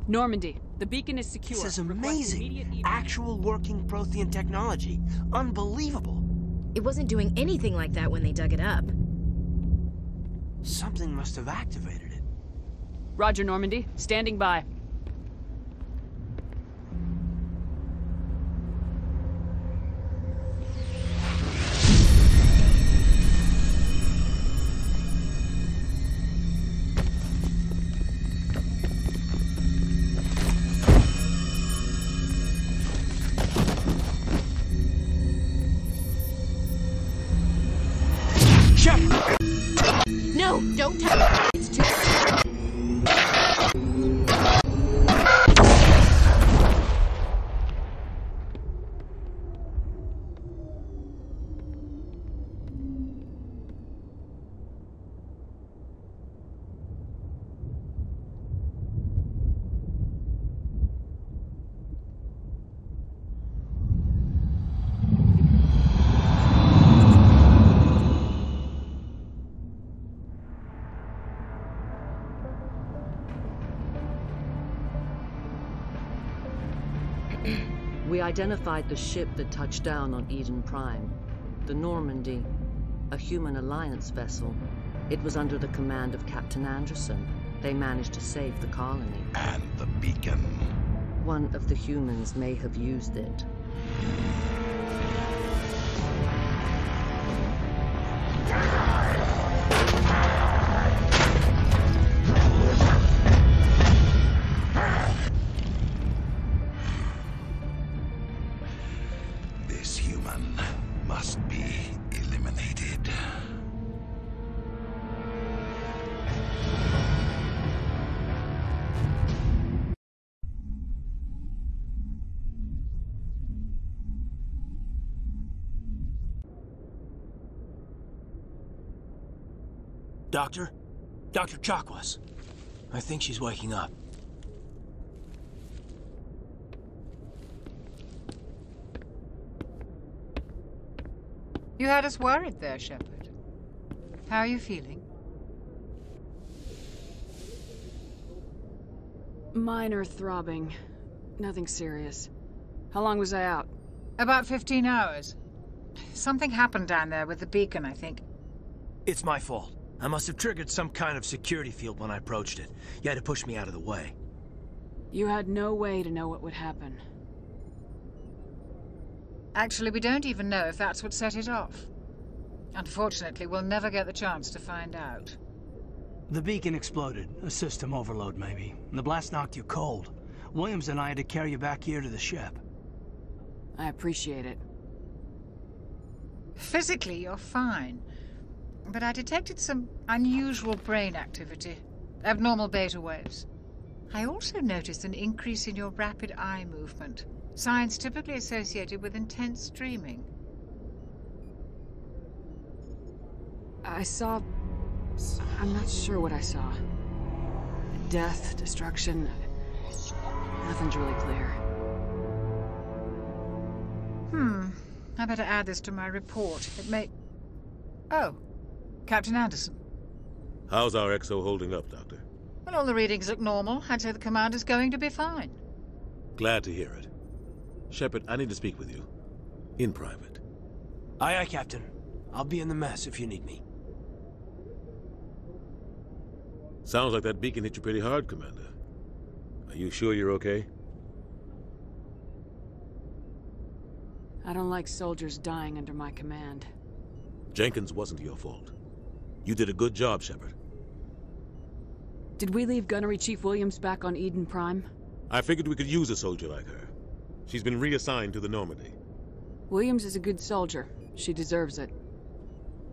Normandy, the beacon is secure. This is amazing. Actual working Prothean technology. Unbelievable. It wasn't doing anything like that when they dug it up. Something must have activated it. Roger, Normandy. Standing by. No, don't touch it. It's too... We identified the ship that touched down on Eden Prime. The Normandy, a human alliance vessel. It was under the command of Captain Anderson. They managed to save the colony. And the beacon. One of the humans may have used it. This human must be eliminated. Doctor? Dr. Chakwas. I think she's waking up. You had us worried there, Shepard. How are you feeling? Minor throbbing. Nothing serious. How long was I out? About 15 hours. Something happened down there with the beacon, I think. It's my fault. I must have triggered some kind of security field when I approached it. You had to push me out of the way. You had no way to know what would happen. Actually, we don't even know if that's what set it off. Unfortunately, we'll never get the chance to find out. The beacon exploded. A system overload, maybe. The blast knocked you cold. Williams and I had to carry you back here to the ship. I appreciate it. Physically, you're fine. but I detected some unusual brain activity, abnormal beta waves. I also noticed an increase in your rapid eye movement, signs typically associated with intense dreaming. I saw... I'm not sure what I saw. Death, destruction... Nothing's really clear. I better add this to my report. It may... Oh, Captain Anderson. How's our XO holding up, Doctor? Well, all the readings look normal. I'd say the commander's going to be fine. Glad to hear it. Shepard, I need to speak with you. In private. Aye, aye, Captain. I'll be in the mess if you need me. Sounds like that beacon hit you pretty hard, Commander. Are you sure you're okay? I don't like soldiers dying under my command. Jenkins wasn't your fault. You did a good job, Shepard. Did we leave Gunnery Chief Williams back on Eden Prime? I figured we could use a soldier like her. She's been reassigned to the Normandy. Williams is a good soldier. She deserves it.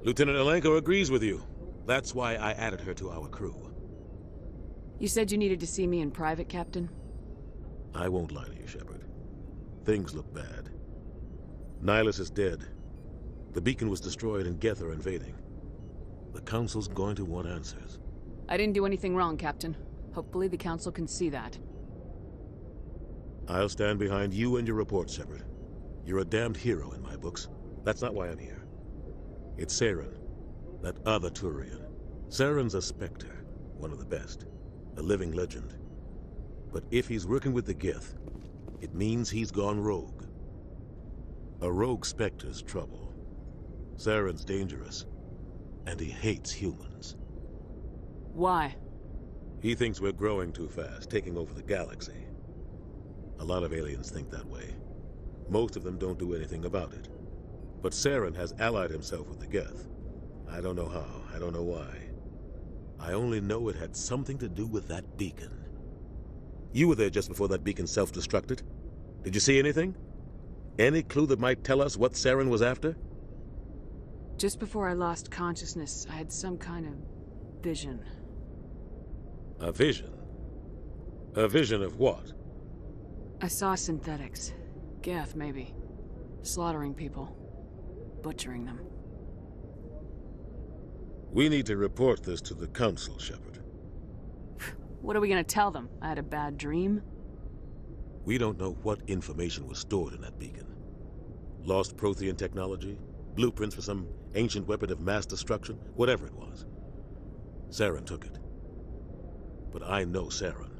Lieutenant Alenko agrees with you. That's why I added her to our crew. You said you needed to see me in private, Captain? I won't lie to you, Shepard. Things look bad. Nihilus is dead. The beacon was destroyed and Geth are invading. The Council's going to want answers. I didn't do anything wrong, Captain. Hopefully the Council can see that. I'll stand behind you and your report, Shepard. You're a damned hero in my books. That's not why I'm here. It's Saren, that other Turian. Saren's a Spectre, one of the best. A living legend. But if he's working with the Geth, it means he's gone rogue. A rogue Spectre's trouble. Saren's dangerous, and he hates humans. Why? He thinks we're growing too fast, taking over the galaxy. A lot of aliens think that way. Most of them don't do anything about it. But Saren has allied himself with the Geth. I don't know how, I don't know why. I only know it had something to do with that beacon. You were there just before that beacon self-destructed. Did you see anything? Any clue that might tell us what Saren was after? Just before I lost consciousness, I had some kind of vision. A vision? A vision of what? I saw synthetics. Geth, maybe. Slaughtering people. Butchering them. We need to report this to the Council, Shepard. What are we gonna tell them? I had a bad dream? We don't know what information was stored in that beacon. Lost Prothean technology? Blueprints for some ancient weapon of mass destruction? Whatever it was. Saren took it. But I know Saren.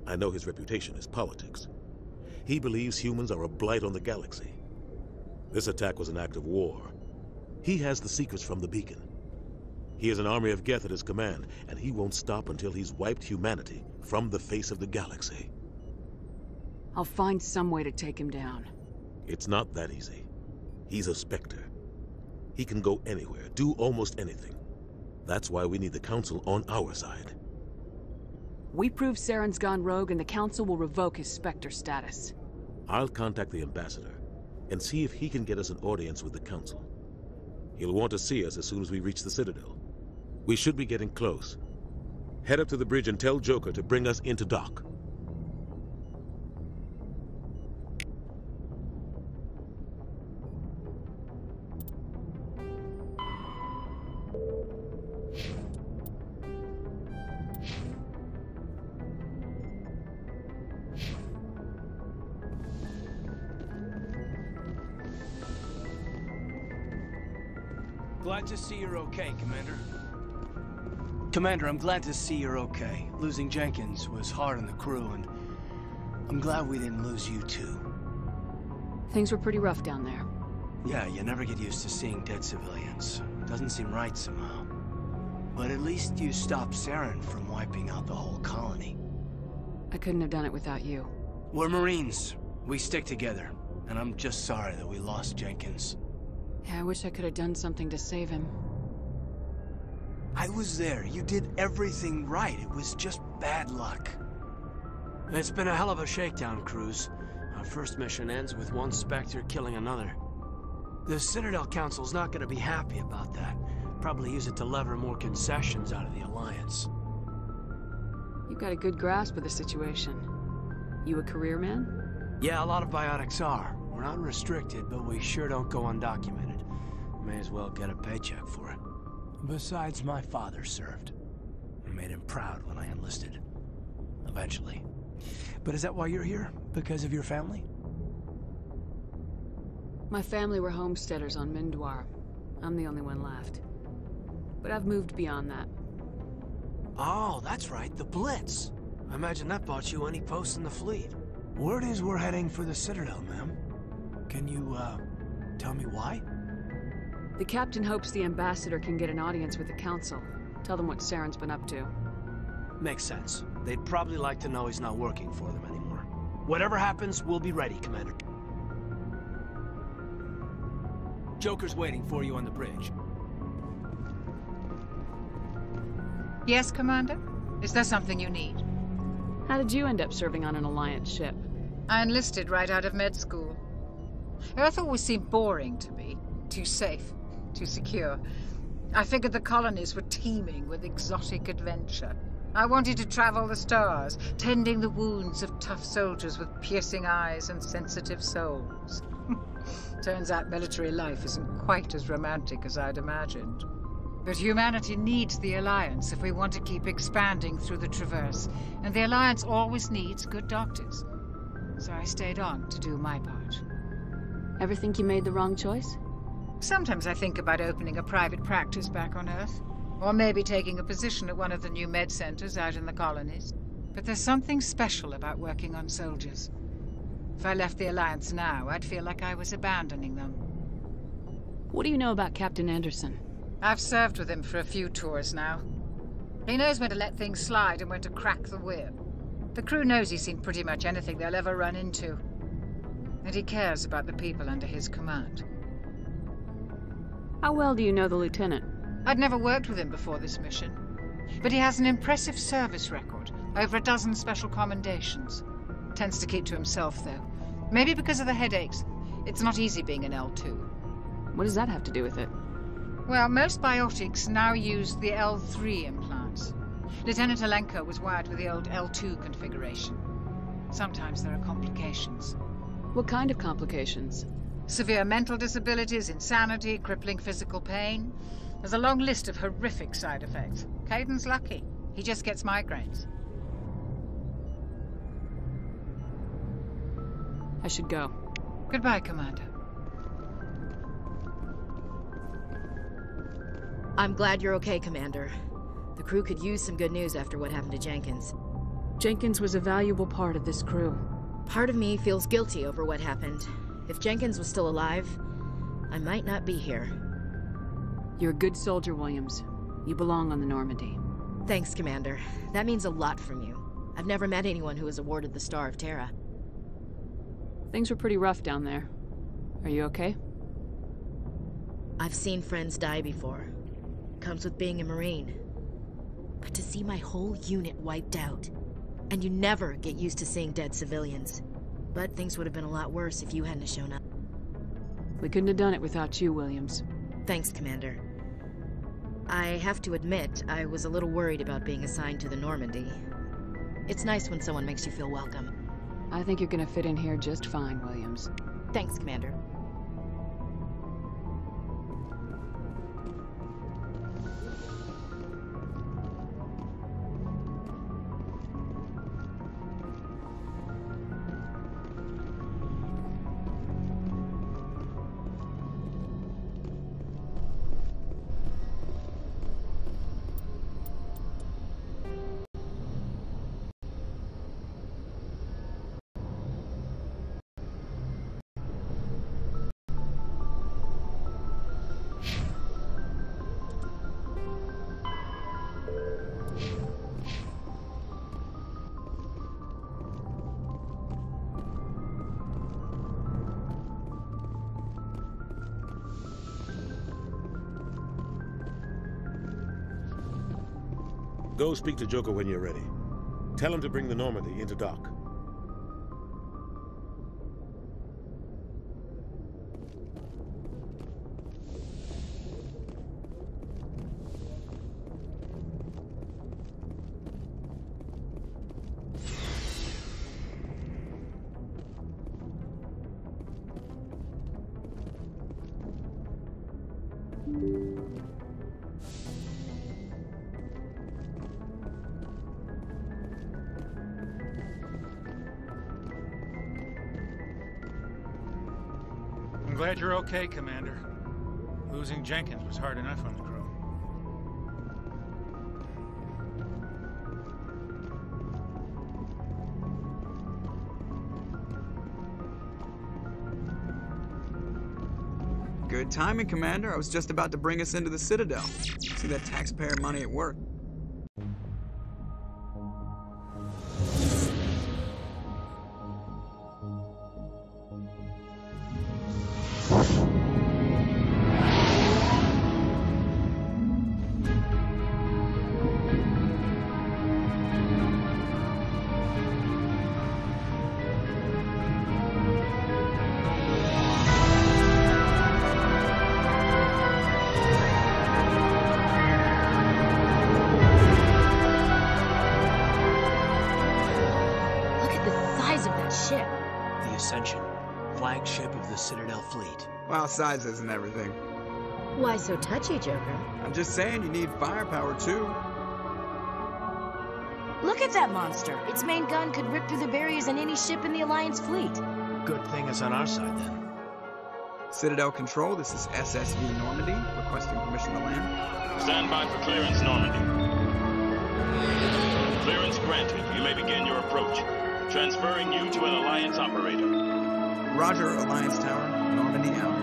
I know his reputation is politics. He believes humans are a blight on the galaxy. This attack was an act of war. He has the secrets from the beacon. He has an army of Geth at his command, and he won't stop until he's wiped humanity from the face of the galaxy. I'll find some way to take him down. It's not that easy. He's a Spectre. He can go anywhere, do almost anything. That's why we need the Council on our side. We prove Saren's gone rogue and the Council will revoke his Spectre status. I'll contact the Ambassador and see if he can get us an audience with the Council. He'll want to see us as soon as we reach the Citadel. We should be getting close. Head up to the bridge and tell Joker to bring us into dock. Glad to see you're okay, Commander. Commander, I'm glad to see you're okay. Losing Jenkins was hard on the crew, and I'm glad we didn't lose you too. Things were pretty rough down there. Yeah, you never get used to seeing dead civilians. Doesn't seem right somehow. But at least you stopped Saren from wiping out the whole colony. I couldn't have done it without you. We're Marines. We stick together. And I'm just sorry that we lost Jenkins. Yeah, I wish I could have done something to save him. I was there. You did everything right. It was just bad luck. It's been a hell of a shakedown, Cruz. Our first mission ends with one Spectre killing another. The Citadel Council's not gonna be happy about that. Probably use it to lever more concessions out of the Alliance. You've got a good grasp of the situation. You a career man? Yeah, a lot of biotics are. We're not restricted, but we sure don't go undocumented. May as well get a paycheck for it. Besides, my father served. I made him proud when I enlisted. Eventually. But is that why you're here? Because of your family? My family were homesteaders on Mindwar. I'm the only one left. But I've moved beyond that. Oh, that's right, the Blitz. I imagine that bought you any post in the fleet. Word is we're heading for the Citadel, ma'am. Can you, tell me why? The captain hopes the ambassador can get an audience with the council. Tell them what Saren's been up to. Makes sense. They'd probably like to know he's not working for them anymore. Whatever happens, we'll be ready, Commander. Joker's waiting for you on the bridge. Yes, Commander? Is there something you need? How did you end up serving on an Alliance ship? I enlisted right out of med school. Earth always seemed boring to me. Too safe, too secure. I figured the colonies were teeming with exotic adventure. I wanted to travel the stars, tending the wounds of tough soldiers with piercing eyes and sensitive souls. Turns out military life isn't quite as romantic as I'd imagined. But humanity needs the Alliance if we want to keep expanding through the Traverse, and the Alliance always needs good doctors. So I stayed on to do my part. Ever think you made the wrong choice? Sometimes I think about opening a private practice back on Earth, or maybe taking a position at one of the new med centers out in the colonies. But there's something special about working on soldiers. If I left the Alliance now, I'd feel like I was abandoning them. What do you know about Captain Anderson? I've served with him for a few tours now. He knows when to let things slide and when to crack the whip. The crew knows he's seen pretty much anything they'll ever run into. And he cares about the people under his command. How well do you know the lieutenant? I'd never worked with him before this mission. But he has an impressive service record, over a dozen special commendations. Tends to keep to himself, though. Maybe because of the headaches. It's not easy being an L2. What does that have to do with it? Well, most biotics now use the L3 implants. Lieutenant Alenko was wired with the old L2 configuration. Sometimes there are complications. What kind of complications? Severe mental disabilities, insanity, crippling physical pain. There's a long list of horrific side effects. Caden's lucky. He just gets migraines. I should go. Goodbye, Commander. I'm glad you're okay, Commander. The crew could use some good news after what happened to Jenkins. Jenkins was a valuable part of this crew. Part of me feels guilty over what happened. If Jenkins was still alive, I might not be here. You're a good soldier, Williams. You belong on the Normandy. Thanks, Commander. That means a lot from you. I've never met anyone who was awarded the Star of Terra. Things were pretty rough down there. Are you okay? I've seen friends die before. Comes with being a Marine. But to see my whole unit wiped out, and you never get used to seeing dead civilians. But things would have been a lot worse if you hadn't shown up. We couldn't have done it without you, Williams. Thanks, Commander. I have to admit, I was a little worried about being assigned to the Normandy. It's nice when someone makes you feel welcome. I think you're gonna fit in here just fine, Williams. Thanks, Commander. Go speak to Joker when you're ready. Tell him to bring the Normandy into dock. glad you're okay, Commander. Losing Jenkins was hard enough on the crew. Good timing, Commander. I was just about to bring us into the Citadel. See that taxpayer money at work. Flagship of the Citadel fleet. Well, size isn't everything. Why so touchy, Joker? I'm just saying you need firepower, too. Look at that monster. Its main gun could rip through the barriers in any ship in the Alliance fleet. Good thing it's on our side, then. Citadel Control, this is SSV Normandy, requesting permission to land. Stand by for clearance, Normandy. Clearance granted. You may begin your approach. Transferring you to an Alliance operator. Roger, Alliance Tower. Normandy out.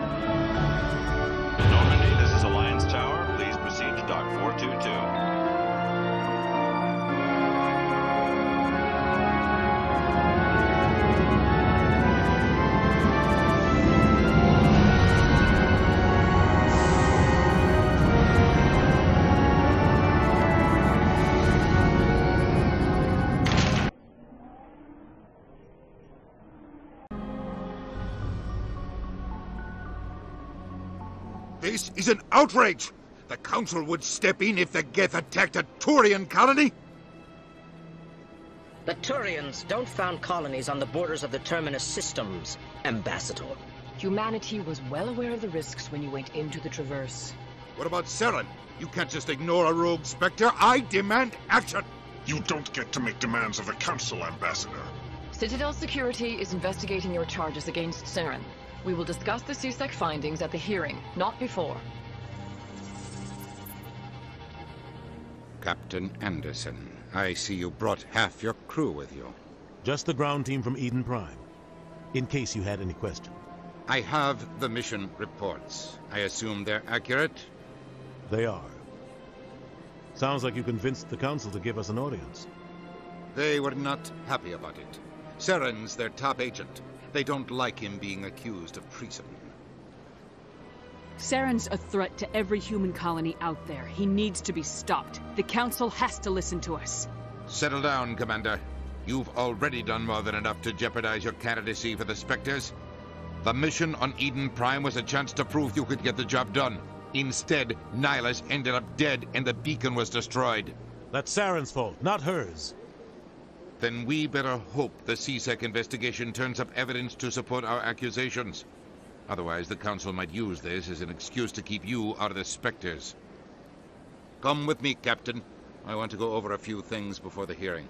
Normandy, this is Alliance Tower. Please proceed to Dock 422. This is an outrage! The Council would step in if the Geth attacked a Turian colony? The Turians don't found colonies on the borders of the Terminus systems, Ambassador. Humanity was well aware of the risks when you went into the Traverse. What about Saren? You can't just ignore a rogue Spectre. I demand action! You don't get to make demands of the Council, Ambassador. Citadel Security is investigating your charges against Saren. We will discuss the CSEC findings at the hearing, not before. Captain Anderson, I see you brought half your crew with you. Just the ground team from Eden Prime, in case you had any question. I have the mission reports. I assume they're accurate? They are. Sounds like you convinced the Council to give us an audience. They were not happy about it. Saren's their top agent. They don't like him being accused of treason. Saren's a threat to every human colony out there. He needs to be stopped. The Council has to listen to us. Settle down, Commander. You've already done more than enough to jeopardize your candidacy for the Spectres. The mission on Eden Prime was a chance to prove you could get the job done. Instead, Nihilus ended up dead and the beacon was destroyed. That's Saren's fault, not hers. Then we better hope the CSEC investigation turns up evidence to support our accusations. Otherwise, the Council might use this as an excuse to keep you out of the Spectres. Come with me, Captain. I want to go over a few things before the hearing.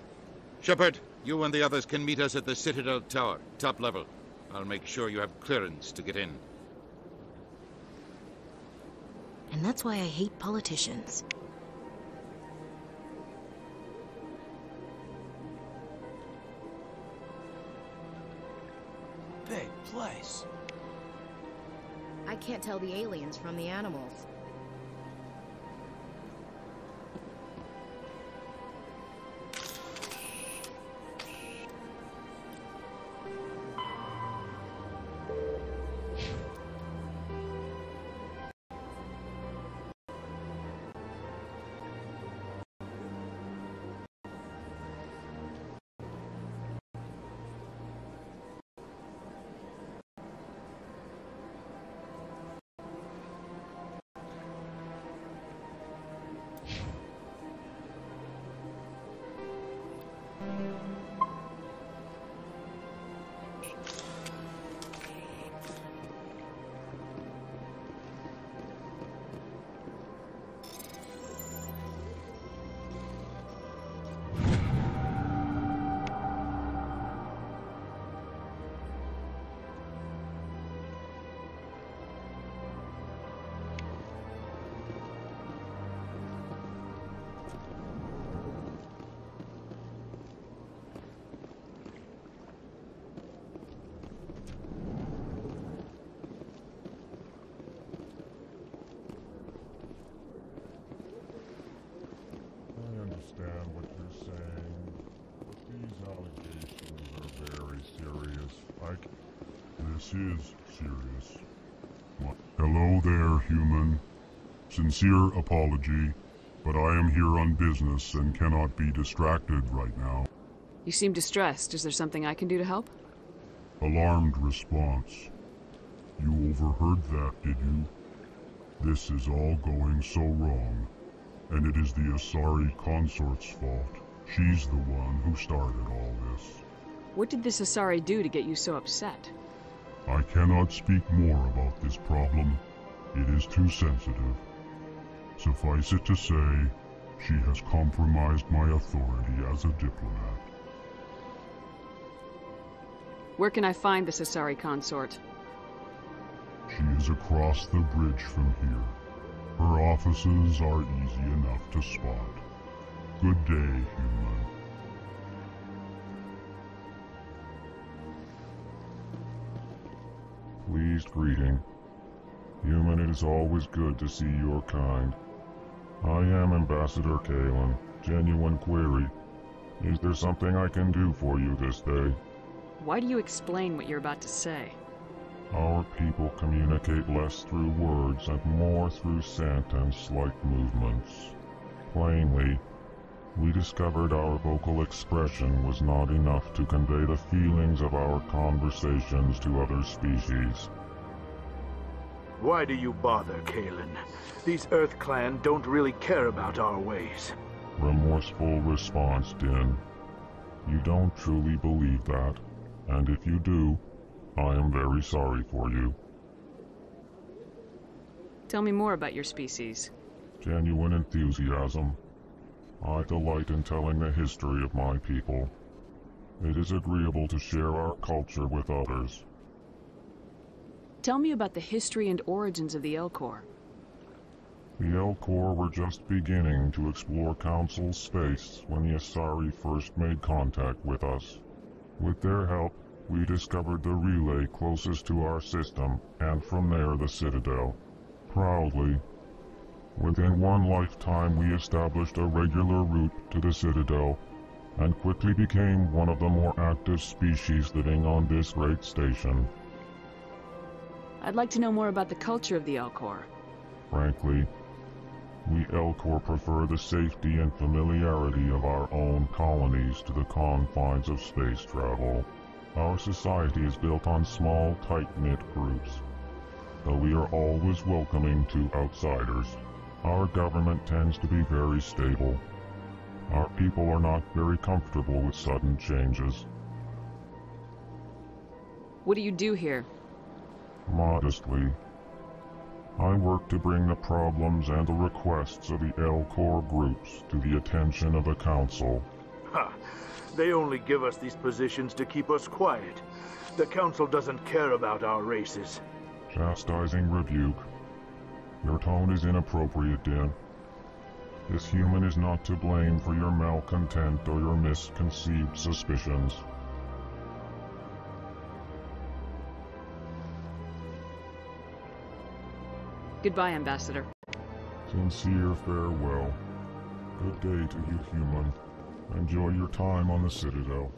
Shepard, you and the others can meet us at the Citadel Tower, top level. I'll make sure you have clearance to get in. And that's why I hate politicians. Big place. I can't tell the aliens from the animals. This is serious. Hello there, human. Sincere apology, but I am here on business and cannot be distracted right now. You seem distressed. Is there something I can do to help? Alarmed response. You overheard that, did you? This is all going so wrong, and it is the Asari consort's fault. She's the one who started all this. What did this Asari do to get you so upset? I cannot speak more about this problem. It is too sensitive. Suffice it to say, she has compromised my authority as a diplomat. Where can I find this Asari consort? She is across the bridge from here. Her offices are easy enough to spot. Good day, human. Pleased greeting. Human, it is always good to see your kind. I am Ambassador Kalen. Genuine query. Is there something I can do for you this day? Why do you explain what you're about to say? Our people communicate less through words and more through scent and slight movements. Plainly, we discovered our vocal expression was not enough to convey the feelings of our conversations to other species. Why do you bother, Kalen? These Earth Clan don't really care about our ways. Remorseful response, Din. You don't truly believe that, and if you do, I am very sorry for you. Tell me more about your species. Genuine enthusiasm. I delight in telling the history of my people. It is agreeable to share our culture with others. Tell me about the history and origins of the Elcor. The Elcor were just beginning to explore Council space when the Asari first made contact with us. With their help, we discovered the relay closest to our system, and from there the Citadel. Proudly, within one lifetime we established a regular route to the Citadel, and quickly became one of the more active species living on this great station. I'd like to know more about the culture of the Elcor. Frankly, we Elcor prefer the safety and familiarity of our own colonies to the confines of space travel. Our society is built on small, tight-knit groups. Though we are always welcoming to outsiders, our government tends to be very stable. Our people are not very comfortable with sudden changes. What do you do here? Modestly, I work to bring the problems and the requests of the Elcor groups to the attention of the Council. Ha! They only give us these positions to keep us quiet. The Council doesn't care about our races. Chastising rebuke. Your tone is inappropriate, Din. This human is not to blame for your malcontent or your misconceived suspicions. Goodbye, Ambassador. Sincere farewell. Good day to you, human. Enjoy your time on the Citadel.